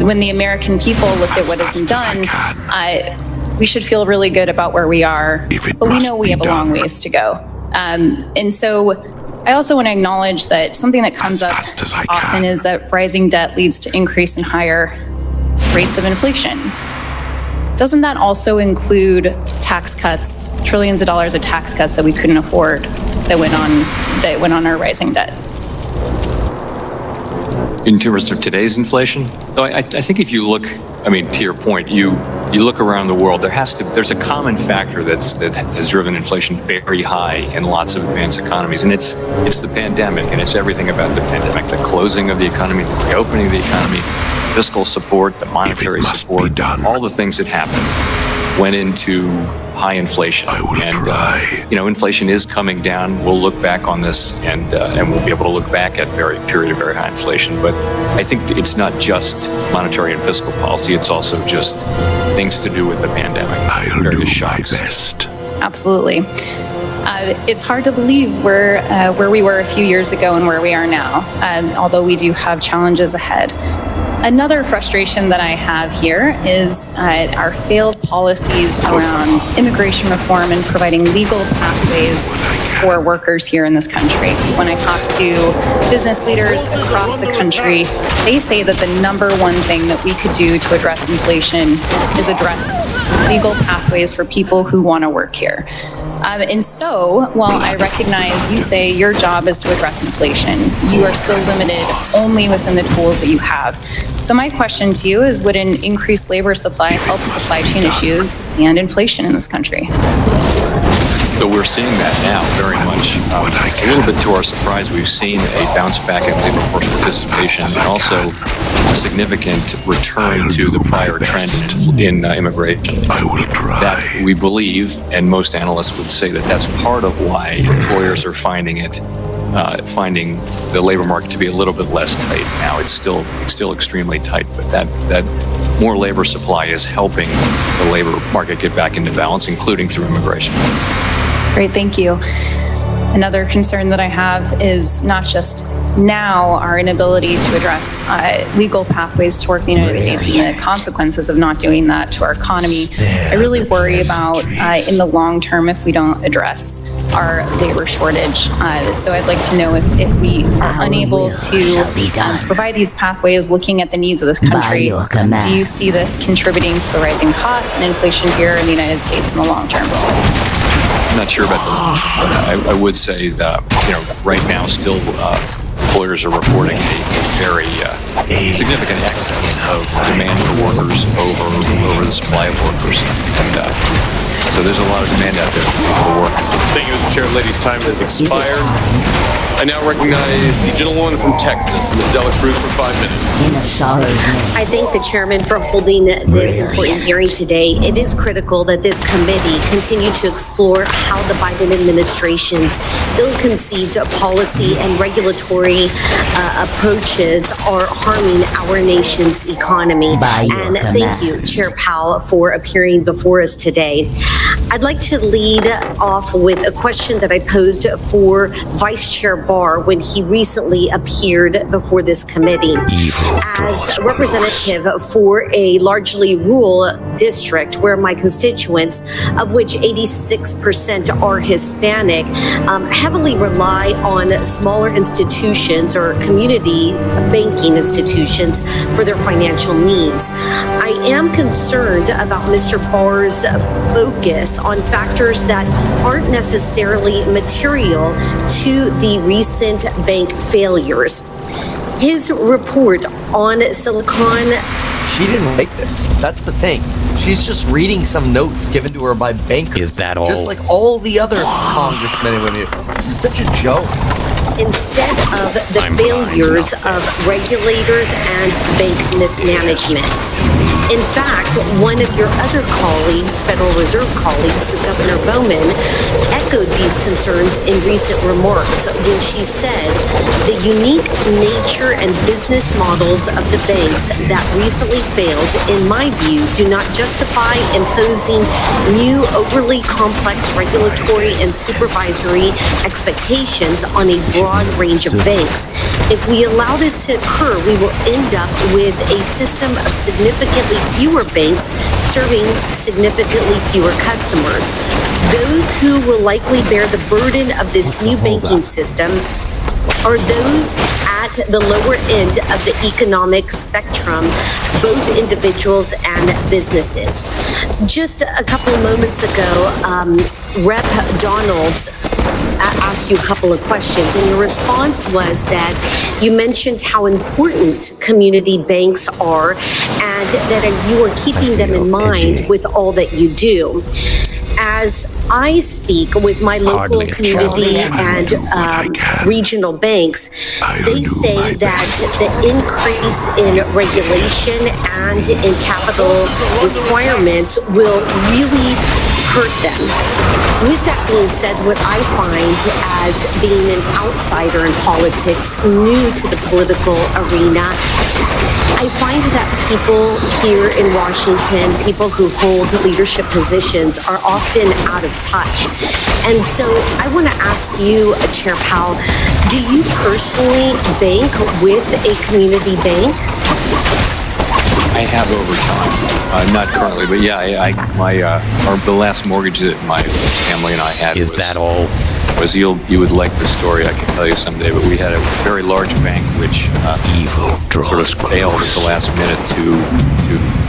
when the American people look at what has been done, we should feel really good about where we are, but we know we have a long ways to go. And so I also want to acknowledge that something that comes up often is that rising debt leads to increase in higher rates of inflation. Doesn't that also include tax cuts, trillions of dollars of tax cuts that we couldn't afford that went on our rising debt? In terms of today's inflation, so I think if you look, to your point, you look around the world, there's a common factor that has driven inflation very high in lots of advanced economies, and it's the pandemic, and it's everything about the pandemic: the closing of the economy, the reopening of the economy, fiscal support, the monetary support, all the things that happened went into high inflation. Inflation is coming down. We'll look back on this, and we'll be able to look back at a period of very high inflation. But I think it's not just monetary and fiscal policy. It's also just things to do with the pandemic. I'll do my best. Absolutely. It's hard to believe where we were a few years ago and where we are now, although we do have challenges ahead. Another frustration that I have here is our failed policies around immigration reform and providing legal pathways for workers here in this country. When I talk to business leaders across the country, they say that the number one thing that we could do to address inflation is address legal pathways for people who want to work here. And so, while I recognize you say your job is to address inflation, you are still limited only within the tools that you have. So my question to you is, would an increased labor supply help supply chain issues and inflation in this country? So we're seeing that now very much. A little bit to our surprise, we've seen a bounce back in labor force participation and also a significant return to the prior trend in immigration. I will try. That we believe, and most analysts would say that that's part of why employers are finding the labor market to be a little bit less tight now. It's still extremely tight, but that more labor supply is helping the labor market get back into balance, including through immigration. Great, thank you. Another concern that I have is not just now our inability to address legal pathways to work in the United States and the consequences of not doing that to our economy. I really worry about in the long term if we don't address our labor shortage. So I'd like to know if we are unable to provide these pathways looking at the needs of this country, do you see this contributing to the rising costs and inflation here in the United States in the long term? I'm not sure about I would say that, right now still employers are reporting a very significant excess of demand for workers over the supply of workers. And so there's a lot of demand out there for work. Thank you, Mr. Chair. Ladies, time has expired. I now recognize the gentlewoman from Texas, Ms. Dela Cruz, for 5 minutes. I thank the chairman for holding this important hearing today. It is critical that this committee continue to explore how the Biden administration's ill-conceived policy and regulatory approaches are harming our nation's economy. And thank you, Chair Powell, for appearing before us today. I'd like to lead off with a question that I posed for Vice Chair Barr when he recently appeared before this committee. As representative for a largely rural district where my constituents, of which 86% are Hispanic, heavily rely on smaller institutions or community banking institutions for their financial needs. I am concerned about Mr. Barr's focus on factors that aren't necessarily material to the recent bank failures. His report on Silicon... She didn't write this. That's the thing. She's just reading some notes given to her by bankers. Is that all? Just like all the other congressmen and women. This is such a joke. Instead of the failures of regulators and bank mismanagement. In fact, one of your other colleagues, Federal Reserve colleagues, Governor Bowman, echoed these concerns in recent remarks when she said the unique nature and business models of the banks that recently failed, in my view, do not justify imposing new overly complex regulatory and supervisory expectations on a broad range of banks. If we allow this to occur, we will end up with a system of significantly fewer banks serving significantly fewer customers. Those who will likely bear the burden of this new banking system are those at the lower end of the economic spectrum, both individuals and businesses. Just a couple of moments ago, Rep. Donalds asked you a couple of questions, and your response was that you mentioned how important community banks are and that you are keeping them in mind with all that you do. As I speak with my local community and regional banks, they say that the increase in regulation and in capital requirements will really hurt them. With that being said, what I find as being an outsider in politics, new to the political arena, I find that people here in Washington, people who hold leadership positions, are often out of touch. And so I want to ask you, Chair Powell, do you personally bank with a community bank? I have over time, not currently, but yeah, the last mortgage that my family and I had Is that all? Was you would like the story, I can tell you someday, but we had a very large bank which sort of failed at the last minute to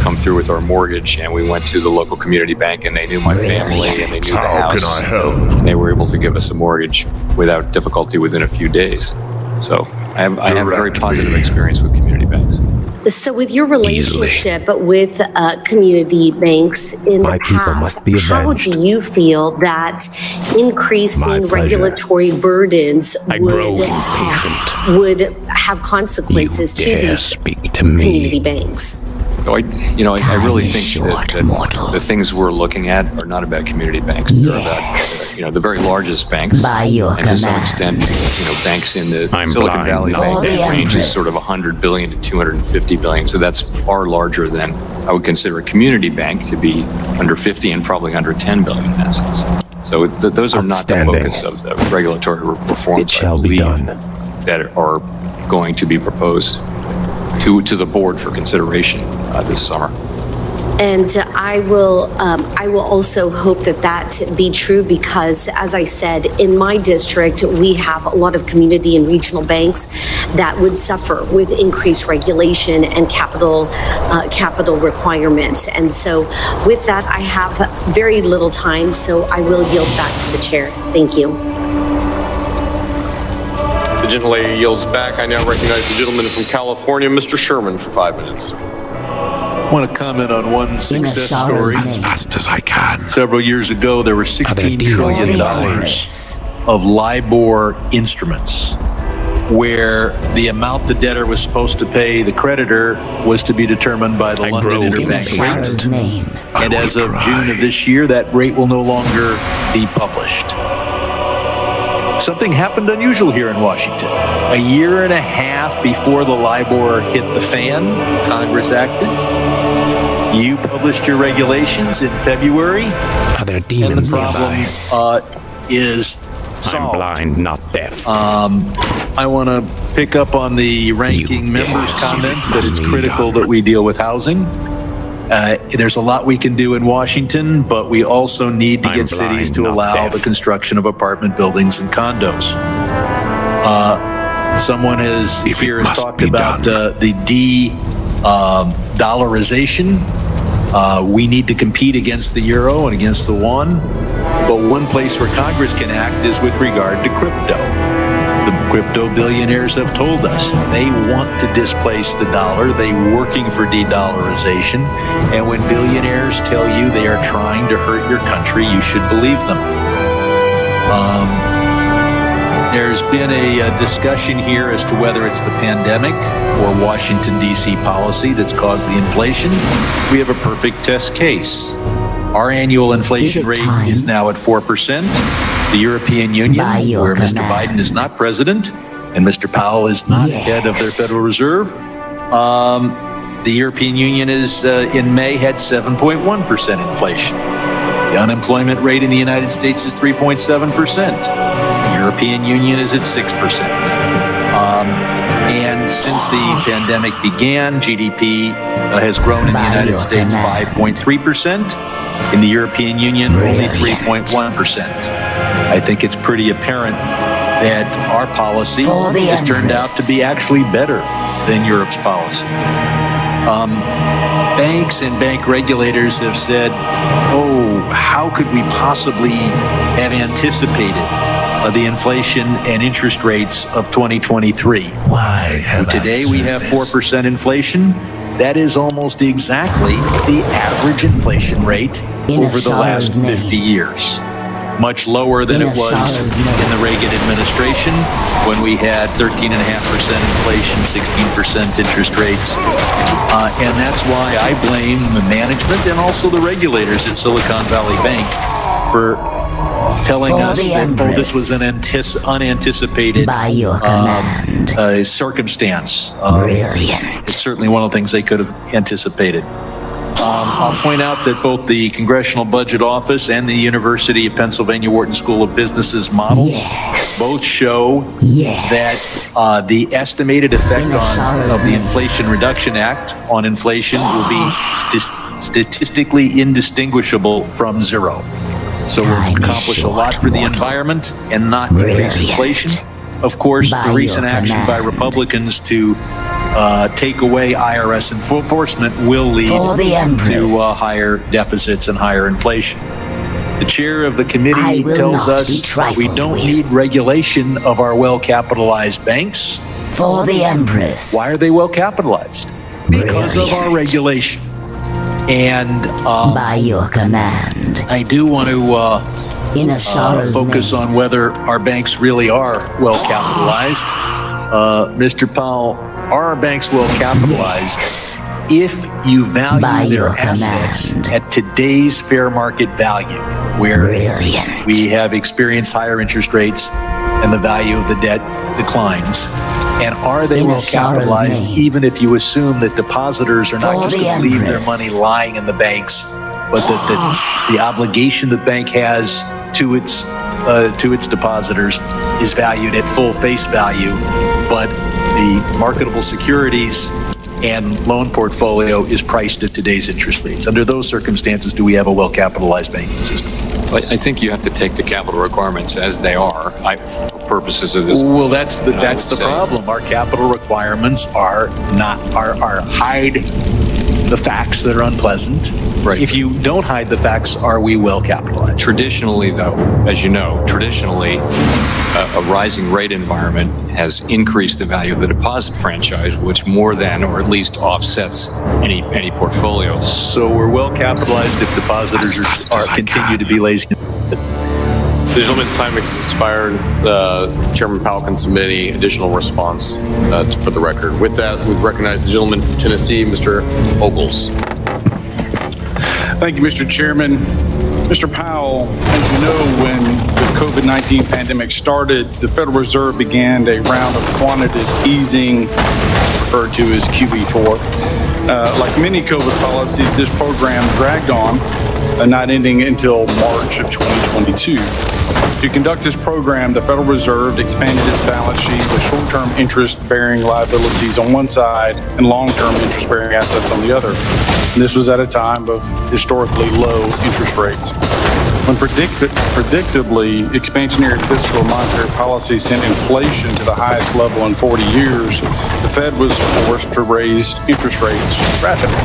come through with our mortgage, and we went to the local community bank, and they knew my family and they knew the house. How can I help? And they were able to give us a mortgage without difficulty within a few days. So I have very positive experience with community banks. So with your relationship with community banks in the past, how do you feel that increasing regulatory burdens would have consequences to these community banks? So I really think that the things we're looking at are not about community banks. They're about, the very largest banks. And to some extent, banks in the Silicon Valley Bank range is sort of 100 billion to 250 billion. So that's far larger than I would consider a community bank to be, under 50 and probably under 10 billion in essence. So those are not the focus of the regulatory reforms, I believe, that are going to be proposed to the board for consideration this summer. And I will also hope that be true, because, as I said, in my district, we have a lot of community and regional banks that would suffer with increased regulation and capital requirements. And so with that, I have very little time, so I will yield back to the chair. Thank you. The gentlelady yields back. I now recognize the gentleman from California, Mr. Sherman, for 5 minutes. I want to comment on one success story. As fast as I can. Several years ago, there were $16 trillion of LIBOR instruments, where the amount the debtor was supposed to pay the creditor was to be determined by the London Interbank rate. And as of June of this year, that rate will no longer be published. Something happened unusual here in Washington. A year and a half before the LIBOR hit the fan, Congress acted. You published your regulations in February. Are there demons and the problem is solved. I'm blind, not deaf. I want to pick up on the ranking member's comment that it's critical that we deal with housing. There's a lot we can do in Washington, but we also need to get cities to allow the construction of apartment buildings and condos. Someone has talked about the de-dollarization. We need to compete against the euro and against the yuan. But one place where Congress can act is with regard to crypto. The crypto billionaires have told us they want to displace the dollar. They're working for de-dollarization. And when billionaires tell you they are trying to hurt your country, you should believe them. There's been a discussion here as to whether it's the pandemic or Washington, D.C. policy that's caused the inflation. We have a perfect test case. Our annual inflation rate is now at 4%. The European Union, where Mr. Biden is not president and Mr. Powell is not head of their Federal Reserve, the European Union is in May had 7.1% inflation. The unemployment rate in the United States is 3.7%. The European Union is at 6%. And since the pandemic began, GDP has grown in the United States 5.3%. In the European Union, only 3.1%. I think it's pretty apparent that our policy has turned out to be actually better than Europe's policy. Banks and bank regulators have said, how could we possibly have anticipated the inflation and interest rates of 2023? Today we have 4% inflation. That is almost exactly the average inflation rate over the last 50 years. much lower than it was in the Reagan administration when we had 13.5% inflation, 16% interest rates. And that's why I blame the management and also the regulators at Silicon Valley Bank for telling us that, this was an unanticipated circumstance. It's certainly one of the things they could have anticipated. I'll point out that both the Congressional Budget Office and the University of Pennsylvania Wharton School of Business's models both show that the estimated effect of the Inflation Reduction Act on inflation will be statistically indistinguishable from zero. So we'll accomplish a lot for the environment and not increase inflation. Of course, the recent action by Republicans to take away IRS enforcement will lead to higher deficits and higher inflation. The chair of the committee tells us we don't need regulation of our well-capitalized banks. For the Empress. Why are they well-capitalized? Because of our regulation. And by your command, I do want to focus on whether our banks really are well capitalized. Mr. Powell, are our banks well capitalized if you value their assets at today's fair market value, where we have experienced higher interest rates and the value of the debt declines? And are they well capitalized even if you assume that depositors are not just going to leave their money lying in the banks, but that the obligation the bank has to its depositors is valued at full face value, but the marketable securities and loan portfolio is priced at today's interest rates? Under those circumstances, do we have a well-capitalized banking system? I think you have to take the capital requirements as they are for purposes of this. Well, that's the problem. Our capital requirements are hide the facts that are unpleasant. Right. If you don't hide the facts, are we well capitalized? Traditionally, though, as you know, a rising rate environment has increased the value of the deposit franchise, which more than or at least offsets any portfolio. So we're well capitalized if depositors continue to be lazy. The gentleman's time has expired. Chairman Powell can submit any additional response for the record. With that, we recognize the gentleman from Tennessee, Mr. Ogles. Thank you, Mr. Chairman. Mr. Powell, as you know, when the COVID-19 pandemic started, the Federal Reserve began a round of quantitative easing, referred to as QE4. Like many COVID policies, this program dragged on, not ending until March of 2022. To conduct this program, the Federal Reserve expanded its balance sheet with short-term interest-bearing liabilities on one side and long-term interest-bearing assets on the other. And this was at a time of historically low interest rates. When predictably, expansionary fiscal and monetary policy sent inflation to the highest level in 40 years, the Fed was forced to raise interest rates rapidly.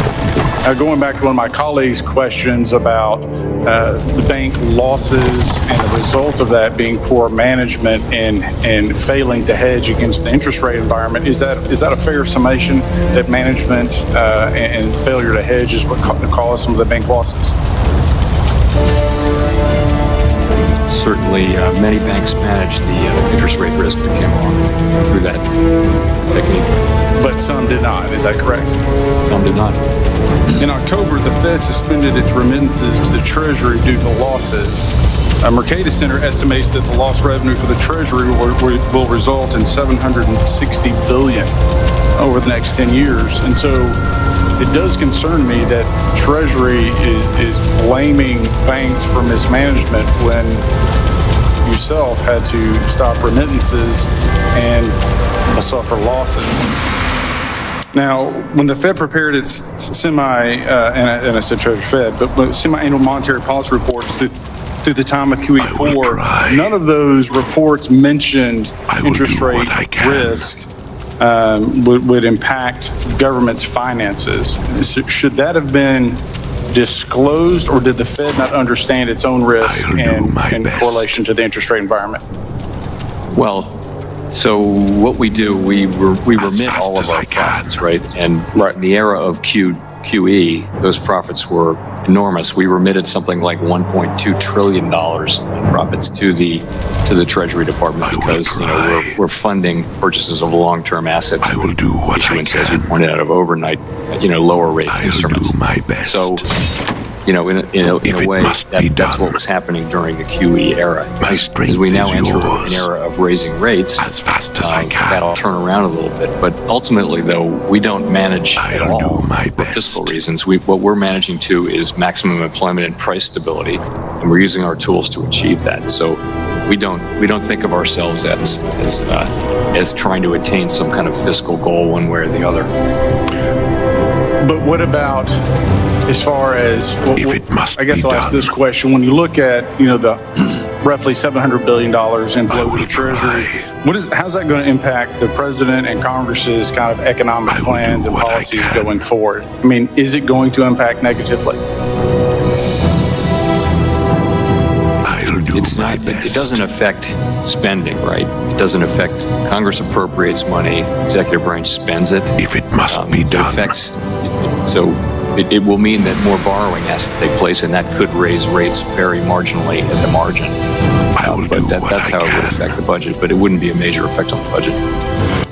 Now, going back to one of my colleagues' questions about the bank losses and the result of that being poor management and failing to hedge against the interest rate environment, is that a fair summation that management and failure to hedge is what caused some of the bank losses? Certainly, many banks manage the interest rate risk that came along through that technique. But some did not, is that correct? Some did not. In October, the Fed suspended its remittances to the Treasury due to losses. Mercatus Center estimates that the lost revenue for the Treasury will result in $760 billion over the next 10 years. And so it does concern me that Treasury is blaming banks for mismanagement when yourself had to stop remittances and suffer losses. Now, when the Fed prepared its and I said Treasury Fed, but semi-annual monetary policy reports through the time of QE4, none of those reports mentioned interest rate risk would impact government's finances. Should that have been disclosed, or did the Fed not understand its own risk in correlation to the interest rate environment? Well, so what we do, we remit all of our profits, right? And in the era of QE, those profits were enormous. We remitted something like $1.2 trillion in profits to the Treasury Department because we're funding purchases of long-term assets. I will do what issuance, I can. as you pointed out, of overnight, lower rate instruments. Do my best. So, in a way, that's what was happening during the QE era. As we now enter an era of raising rates, as fast as I can. That'll turn around a little bit. But ultimately, though, we don't manage at all for fiscal reasons. What we're managing to is maximum employment and price stability, and we're using our tools to achieve that. So we don't think of ourselves as trying to attain some kind of fiscal goal one way or the other. But what about as far as, I guess I'll ask this question. When you look at, the roughly $700 billion in bloated treasury, how's that going to impact the president and Congress's kind of economic plans and policies going forward? I mean, is it going to impact negatively? It's not. It doesn't affect spending, right? It doesn't affect. Congress appropriates money, executive branch spends it. If it must be done. It affects. So it will mean that more borrowing has to take place, and that could raise rates very marginally at the margin. That's how it would affect the budget, but it wouldn't be a major effect on the budget.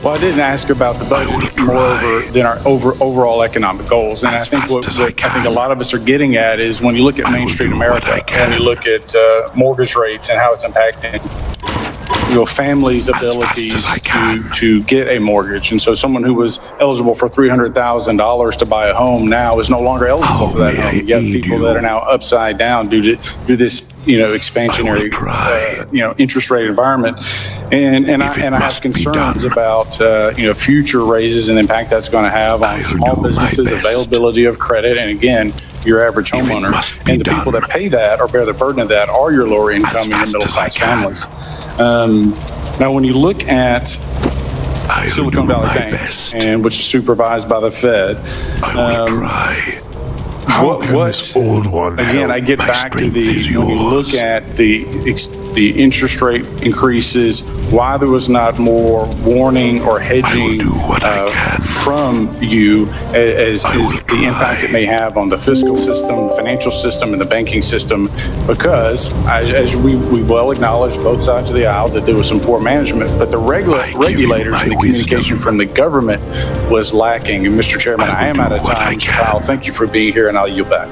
Well, I didn't ask about the budget, moreover, than our overall economic goals. And I think what I think a lot of us are getting at is when you look at Main Street America and you look at mortgage rates and how it's impacting families' abilities to get a mortgage. And so someone who was eligible for $300,000 to buy a home now is no longer eligible for that home. You have people that are now upside down due to this expansionary interest rate environment, and I have concerns about future raises and the impact that's going to have on small businesses, availability of credit, and again, your average homeowner. And the people that pay that or bear the burden of that are your lower income and your middle class families. Now, when you look at Silicon Valley Bank, and which is supervised by the Fed, again, I get back to when you look at the interest rate increases, why there was not more warning or hedging from you as the impact it may have on the fiscal system, the financial system, and the banking system, because as we well acknowledged both sides of the aisle that there was some poor management, but the regulators and the communication from the government was lacking. And Mr. Chairman, I am out of time. Mr. Powell, thank you for being here, and I'll yield back.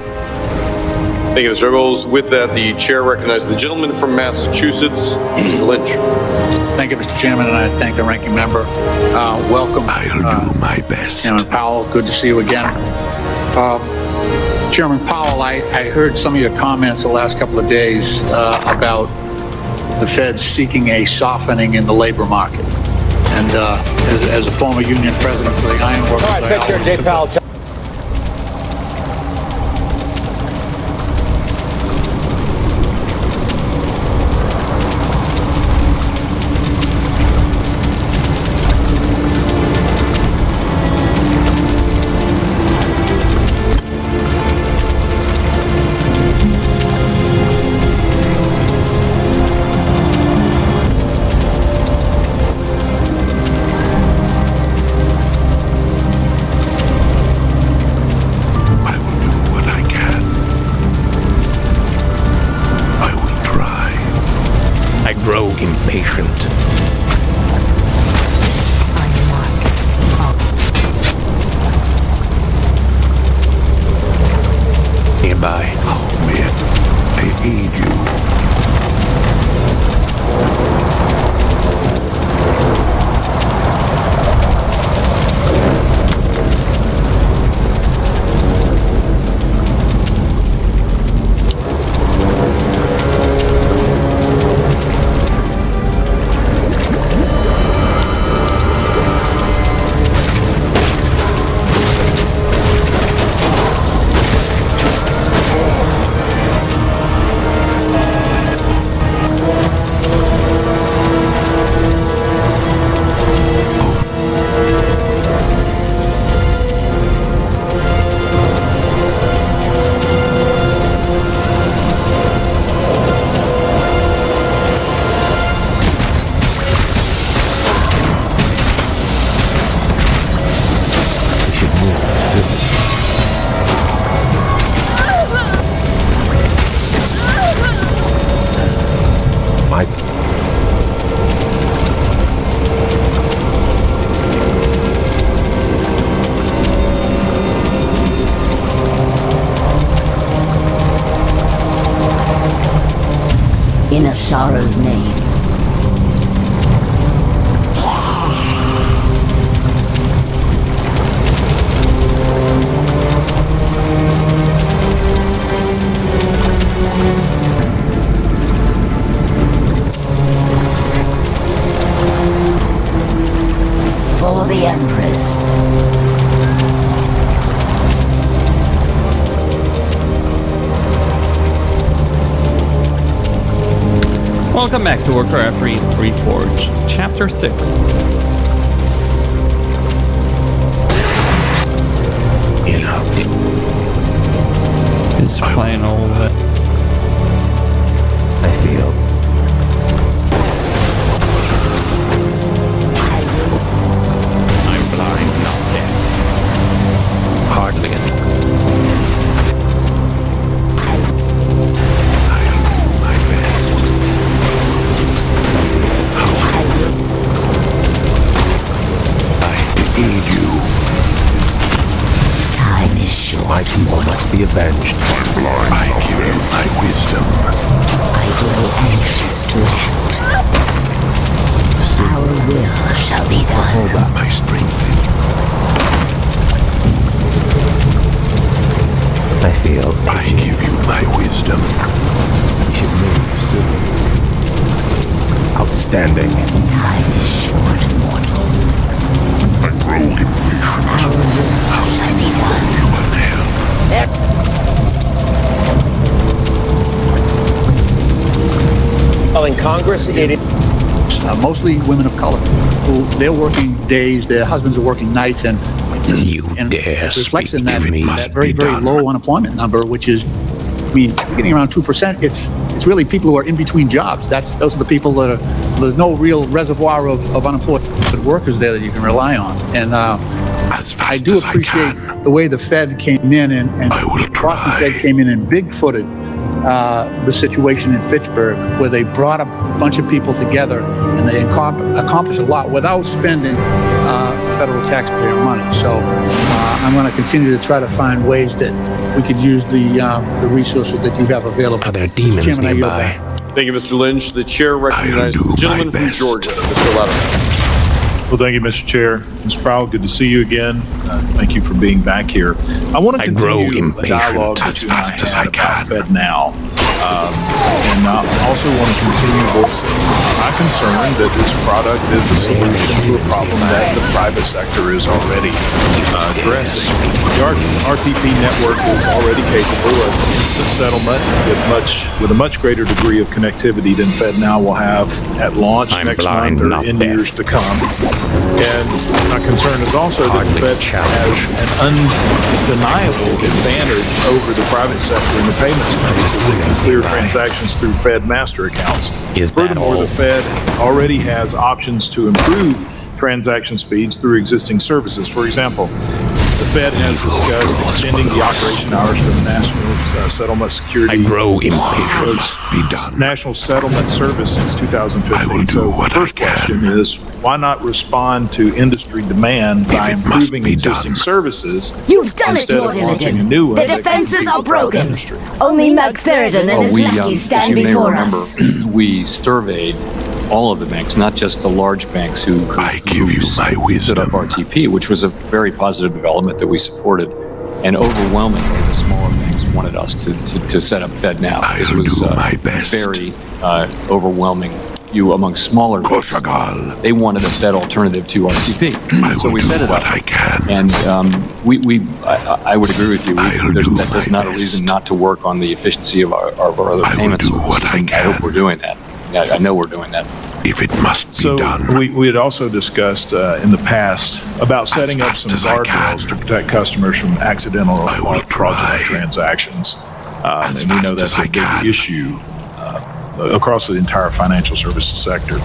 Thank you, Mr. Eagles. With that, the chair recognizes the gentleman from Massachusetts, Mr. Lynch. Thank you, Mr. Chairman, and I thank the ranking member. Welcome. I'll do my best. Chairman Powell, good to see you again. Chairman Powell, I heard some of your comments the last couple of days about the Fed seeking a softening in the labor market. And as a former union president for the Iron Workers, All right, Secretary Jay Powell. Impatient. Nearby. Oh, man. I aid you. sorrow's name. For the Empress. Welcome back to Warcraft 3 Reforged, Chapter 6. His final... I feel. I'm blind, not deaf. Hardly it. My best. I aid you. Time is short. My people must be avenged. I give you my wisdom. I grow anxious to act. Our will shall be done. My strength. I feel. I give you my wisdom. We should move soon. Outstanding. Time is short, mortal. I grow impatient. Our will shall be done. Well, in Congress, it is mostly women of color, who they're working days, their husbands are working nights, and dare it reflects in speak that, to me. that very, very low unemployment number, which is, I mean, you're getting around 2%. It's really people who are in between jobs. Those are the people that are, there's no real reservoir of unemployed workers there that you can rely on. And I do appreciate the way the Fed came in and the Fed came in and big-footed the situation in Fitchburg, where they brought a bunch of people together and they accomplished a lot without spending federal taxpayer money. So I'm going to continue to try to find ways that we could use the resources that you have available. Are there demons Mr. Chairman, nearby? Thank you, Mr. Lynch. The chair recognizes the gentleman from Georgia, Mr. Letterman. Well, thank you, Mr. Chair. Mr. Powell, good to see you again. Thank you for being back here. I want to continue a dialogue that you and I had about FedNow. And I also want to continue voicing my concern that this product is a solution to a problem that the private sector is already addressing. The RTP network is already capable of instant settlement with a much greater degree of connectivity than FedNow will have at launch next month or in years to come. And my concern is also that the Fed has an undeniable advantage over the private sector in the payment space as it can clear transactions through Fed master accounts. Furthermore, the Fed already has options to improve transaction speeds through existing services. For example, the Fed has discussed extending the operation hours for the National Settlement Security National Settlement Service since 2015. So the first question is, why not respond to industry demand by improving existing services You've done it, instead of Lord launching a Illidan. new one The that can defenses compete are with private broken. industry? Only Magtheridon and his lackeys stand before us. We surveyed all of the banks, not just the large banks who stood up RTP, which was a very positive development that we supported. And overwhelmingly, the smaller banks wanted us to set up FedNow. This was very overwhelming view among smaller banks. They wanted a Fed alternative to RTP. So we set it up. And I would agree with you. That is not a reason not to work on the efficiency of our other payment services. I hope we're doing that. I know we're doing that. If it must be done. We had also discussed in the past about setting up some guardrails to protect customers from accidental or fraudulent transactions. And we know that's a big issue across the entire financial services sector.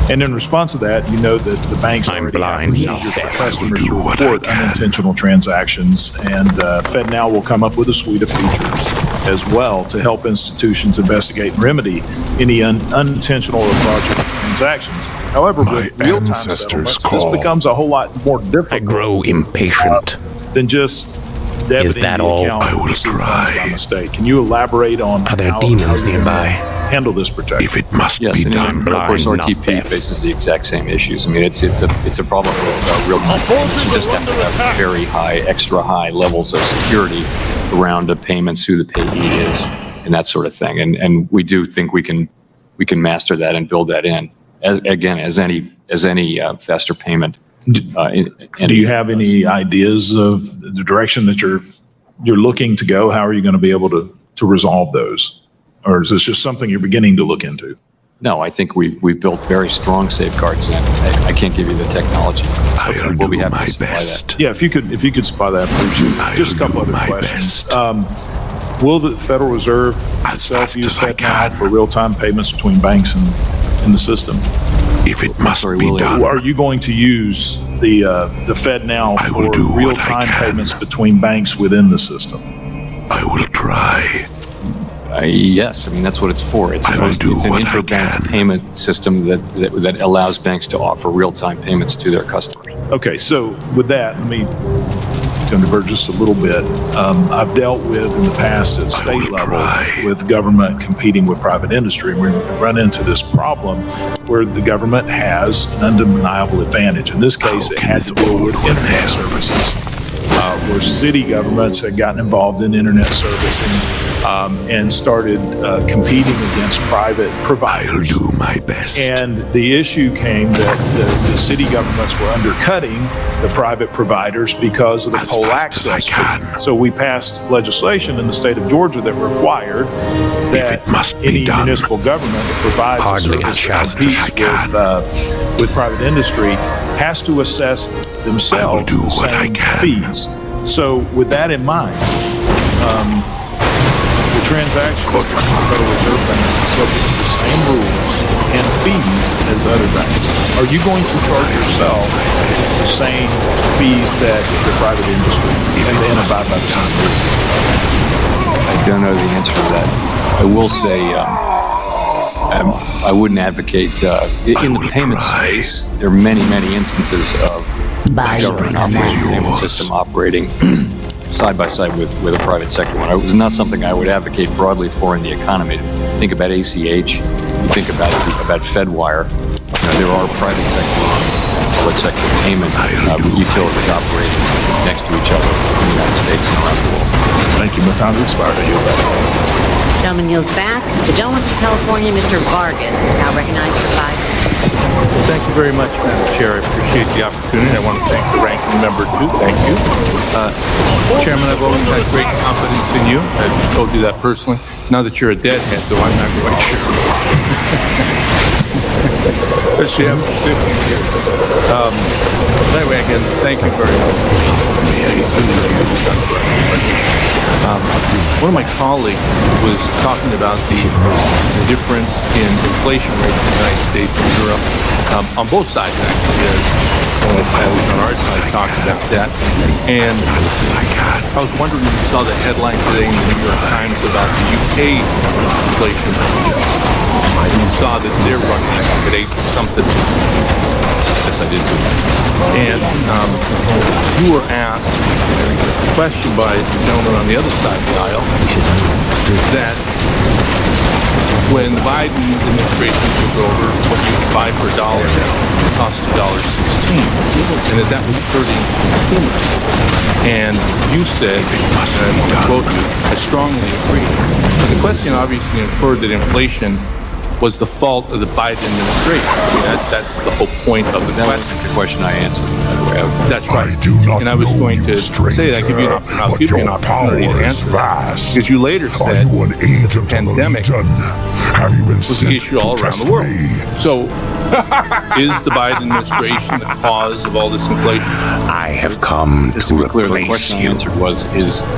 And in response to that, you know that the banks already have procedures for customers to report unintentional transactions, and FedNow will come up with a suite of features as well to help institutions investigate and remedy any unintentional or fraudulent transactions. However, with real-time settlements, this becomes a whole lot more difficult. I grow impatient. Than just debiting the account and receiving funds by mistake. Can you elaborate on Are there demons nearby? handle this protection. If it must Yes, be and done, of course, blind, not RTP deaf. faces the exact same issues. I mean, it's a problem with real-time payments. You just have to have very high, extra high levels of security around the payments, who the payee is, and that sort of thing. And we do think we can master that and build that in as any faster payment. Do you have any ideas of the direction that you're looking to go? How are you going to be able to resolve those? Or is this just something you're beginning to look into? No, I think we've built very strong safeguards in. I can't give you the technology. I'll We'll be do happy my to supply that. best. Yeah, if you could supply that, appreciate it. Just a couple other questions. Will the Federal Reserve itself use FedNow for real-time payments between banks and the system? If it must be done, Are you going to use the FedNow for real-time payments between banks within the system? I will try. Yes, I mean, that's what it's for. It's an interbank payment system that allows banks to offer real-time payments to their customers. Okay, so with that, let me diverge just a little bit. I've dealt with in the past at state level with government competing with private industry. We run into this problem where the government has an undeniable advantage. In this case, it had to deal with internet services, where city governments had gotten involved in internet servicing and started competing against private providers. I'll do my best. And the issue came that the city governments were undercutting the private providers because of the poll access fee. So we passed legislation in the state of Georgia that required that any municipal government that provides a service that competes with private industry has to assess themselves the same fees. So with that in mind, the transaction with the Federal Reserve Bank is subject to the same rules and fees as other banks. Are you going to charge yourself the same fees that the private industry and abide by the same rules? I don't know the answer to that. I will say I wouldn't advocate in the payment space. There are many instances of government operating payment system operating side by side with a private sector one. It was not something I would advocate broadly for in the economy. Think about ACH. You think about FedWire. There are private sector and public sector payment utilities operating next to each other in the United States and around the world. Thank you. My time has expired. I yield back. Gentleman yields back. The gentleman from California, Mr. Vargas, is now recognized for 5 minutes. Thank you very much, Madam Chair. I appreciate the opportunity. I want to thank the ranking member, too. Thank you. Chairman, I've always had great confidence in you. I've told you that personally. Now that you're a deadhead, though, I'm not quite sure. Anyway, again, thank you very much. One of my colleagues was talking about the difference in inflation rates in the United States and Europe, on both sides, actually. I was on our side talking about that. And I was wondering if you saw the headline today in the New York Times about the UK inflation. And you saw that they're running at 8-something. Yes, I did too. And you were asked a question by a gentleman on the other side of the aisle that when the Biden administration took over, what you could buy for $1 cost $1.16, and that was hurting consumers. And you said, and I want to quote you, I strongly agree. But the question obviously inferred that inflation was the fault of the Biden administration. I mean, that's the whole point of the question. That was the question I answered. That's right. And I was going to say that I'll give you an opportunity to answer that. Because you later said the pandemic was the issue all around the world. So is the Biden administration the cause of all this inflation? I have come to replace you.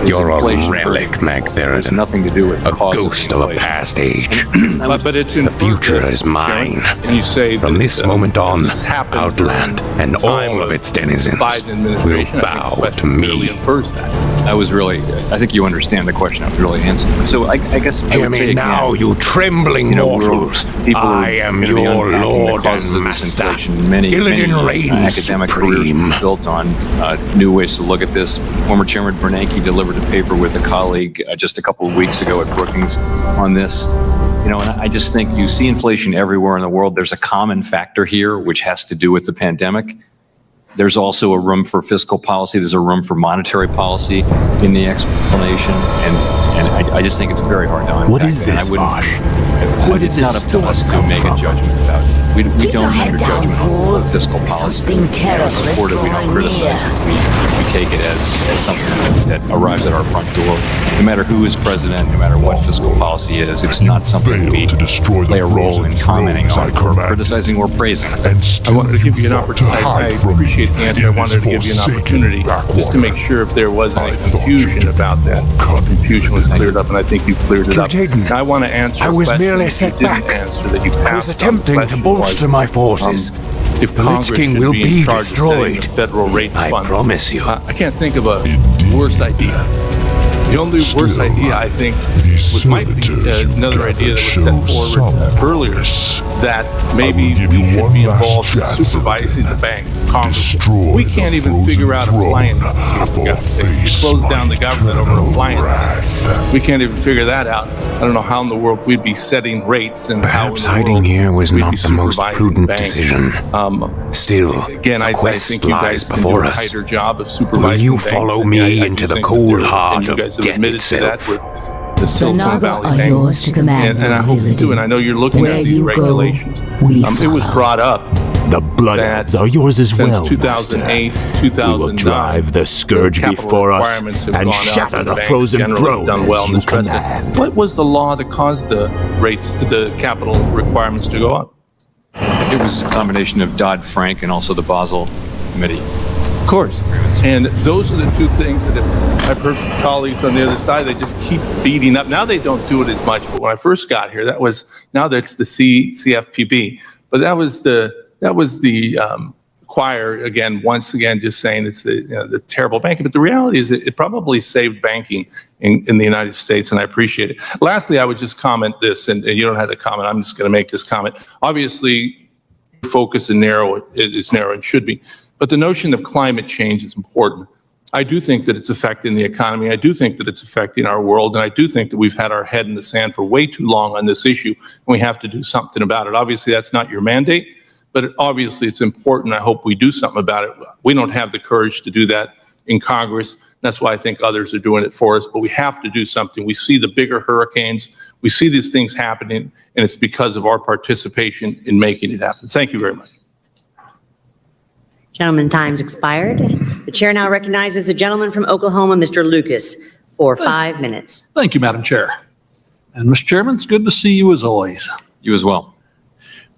You're a relic, Mac-Theridon. There's nothing to do with the cause ghost of a past age. But it's the future is mine. And you say from this moment on, Outland and all of its denizens will bow to me. I was really, I think you understand the question I was really answering. So I guess I hear would me say now, again, you trembling mortals. I am your Lord and Master. Illidan reigns academic careers were built on new ways to look at this. Former Chairman Bernanke delivered a paper with a colleague just a couple of weeks ago at Brookings on this. And I just think you see inflation everywhere in the world. There's a common factor here, which has to do with the pandemic. There's also a room for fiscal policy. There's a room for monetary policy in the explanation. And I just think it's very hard to unpack. What is this, Bosch? It's not up to us to make a judgment about it. We don't make a judgment on fiscal policy. We don't support it. We don't criticize it. We take it as something that arrives at our front door. No matter who is president, no matter what fiscal policy is, it's not something we play a role in commenting on, or criticizing, or praising. I wanted to give you an opportunity. I appreciate the answer. I wanted to give you an opportunity just to make sure if there was any confusion about that. Confusion was cleared up, and I think you've cleared it up. I want to answer. I was merely set back. I was attempting to bolster my forces. If the Congress Lich King should will be be in charge of setting destroyed. the federal rates I fund. promise you. I can't think of a worse idea. The only worse idea, I think, might be another idea that was set forward earlier, that maybe we should be involved in supervising the banks, Congress. We can't even figure out appliances here, for God's sakes. We closed down the government over appliances. We can't even figure that out. I don't know how in the world we'd be setting rates and Perhaps how in the hiding world here was we'd not be the most supervising prudent banks. decision. Still, Again, I quest think you lies guys can do before a us. tighter job of Will supervising you banks, follow and me I do into the think cold that heart and you of guys have death admitted to that itself? with the Silicon Naga Valley are Bank. yours to command, And I hope you do, and I know you're looking Where at these you go, regulations. we It was follow. brought up The blood elves are yours as since well, 2008, Master. 2009, We will drive the scourge capital before us requirements have and gone up, shatter and the banks frozen generally throne have done as well in you this precedent. command. What was the law that caused the rates, the capital requirements to go up? It was a combination of Dodd-Frank and also the Basel Committee. Of course. And those are the two things that I've heard from colleagues on the other side. They just keep beating up. Now they don't do it as much. But when I first got here, now that's the CFPB. But that was the choir again, once again, just saying it's the terrible banking. But the reality is it probably saved banking in the United States, and I appreciate it. Lastly, I would just comment this, and you don't have to comment. I'm just going to make this comment. Obviously, focus is narrow and should be. But the notion of climate change is important. I do think that it's affecting the economy. I do think that it's affecting our world. And I do think that we've had our head in the sand for way too long on this issue. And we have to do something about it. Obviously, that's not your mandate, but obviously it's important. I hope we do something about it. We don't have the courage to do that in Congress. That's why I think others are doing it for us. But we have to do something. We see the bigger hurricanes. We see these things happening. And it's because of our participation in making it happen. Thank you very much. Gentleman, time's expired. The chair now recognizes the gentleman from Oklahoma, Mr. Lucas, for 5 minutes. Thank you, Madam Chair. And Mr. Chairman, it's good to see you as always. You as well.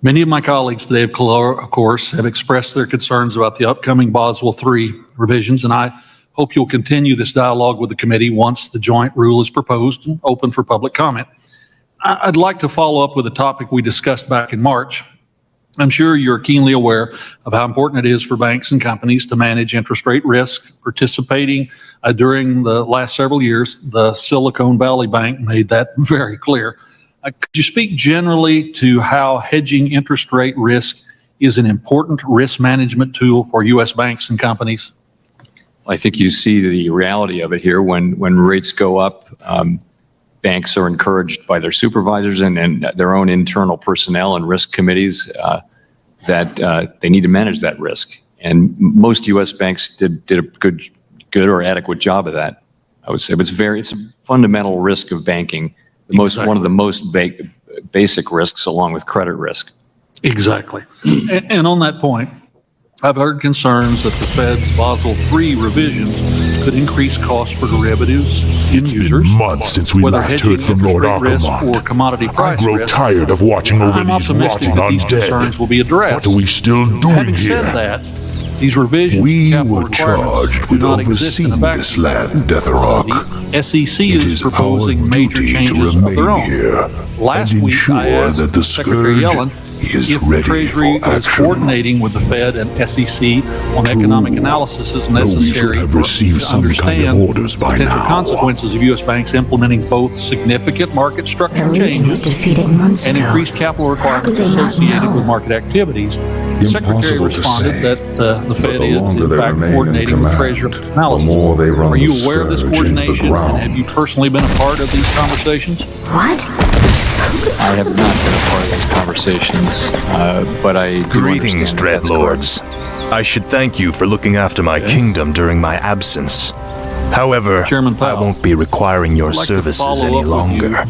Many of my colleagues today, of course, have expressed their concerns about the upcoming Basel III revisions, and I hope you'll continue this dialogue with the committee once the joint rule is proposed and open for public comment. I'd like to follow up with a topic we discussed back in March. I'm sure you're keenly aware of how important it is for banks and companies to manage interest rate risk. Participating during the last several years, the Silicon Valley Bank made that very clear. Could you speak generally to how hedging interest rate risk is an important risk management tool for U.S. banks and companies? I think you see the reality of it here. When rates go up, banks are encouraged by their supervisors and their own internal personnel and risk committees that they need to manage that risk. And most U.S. banks did a good or adequate job of that, I would say. But it's a fundamental risk of banking, one of the most basic risks, along with credit risk. Exactly. And on that point, I've heard concerns that the Fed's Basel III revisions could increase costs for derivatives in users. Months since we whether last hedging heard from interest Lord rate risk Archimond. or commodity price I grow risk. tired of watching over I'm these optimistic rotting that these undead. concerns will be addressed. What are we still doing Having here? said that, these revisions We to capital were requirements charged do with not exist in a overseeing vacuum. this land, Deatherrock. The SEC It is is proposing our major duty to changes of their remain own. here Last and week, ensure I asked that the Secretary scourge Yellen is if the ready Treasury for is action. coordinating with the Fed and SEC on economic analysis as Though we should necessary have for received to some kind of understand orders by potential now. consequences of U.S. banks implementing both significant market structure changes and increased capital requirements associated with market activities. The Secretary Impossible to responded say, that the Fed the is, longer in they fact, remain in coordinating with command, Treasury analysis. the more they run Are you the aware of this scourge into the coordination? And ground. have you personally been a part of these conversations? What? I I have not been a part of those conversations, but I do Greetings, understand that that's Dreadlords. I should thank you for looking after my kingdom during my absence. However, I won't be requiring your services any longer.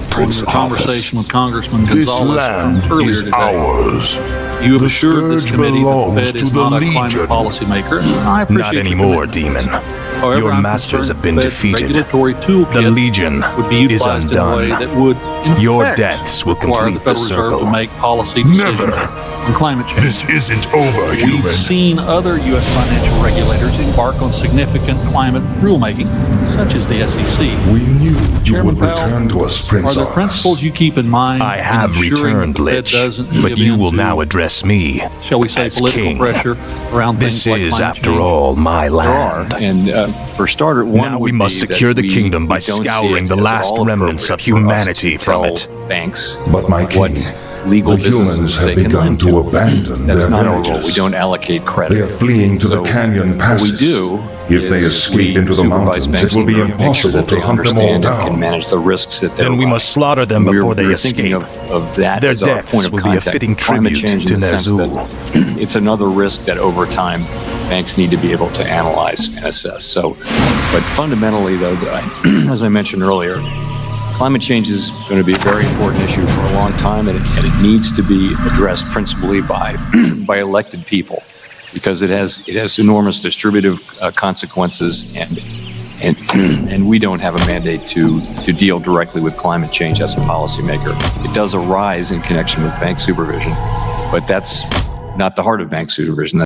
Prince conversation with Congressman This Gonzalez land from earlier is today. ours. You have The assured this scourge committee that belongs the Fed to is the not a climate Legion. policymaker. I appreciate Not your anymore, commitment. demon. However, Your I'm masters concerned have been the Fed's defeated. regulatory toolkit The Legion would be is utilized in a way undone. that would, in Your effect, deaths will require complete the Federal the Reserve circle. to make policy decisions on climate change. This isn't over, human. We've seen other U.S. financial regulators embark on significant climate rulemaking, such as the SEC. We knew you Chairman would Powell, return to us, Prince are there Arthas. principles you keep in mind? I in have ensuring returned, the Fed Lich, doesn't but give you in will to, now address me shall we say, as political king. pressure around This things like is, climate after change? all, my There are, land. and for starter, one Now would we must be that secure the we- kingdom by we don't see scouring it the as last all remnants of appropriate for us humanity to from tell it. Banks But my what king, legal the businesses humans they have can begun lend to to. abandon That's their not our role. villages. We don't allocate credit. They are fleeing to the canyon What passes. we do If they is escape we into the supervise mountains, banks it will be to make sure impossible that to they hunt them all understand and can down. manage the risks that they're Then we running. must slaughter them before they we're escape. thinking of that Their as our deaths point of will be a contact. fitting Climate tribute change to in the their sense that it's another risk that over time banks need to be able to analyze and assess. So, but fundamentally though, as I mentioned earlier, climate change is going to be a very important issue for a long time, and it needs to be addressed principally by by elected people, because it has enormous distributive consequences, and we don't have a mandate to deal directly with climate change as a policymaker. It does arise in connection with bank supervision, but that's not the heart of bank supervision.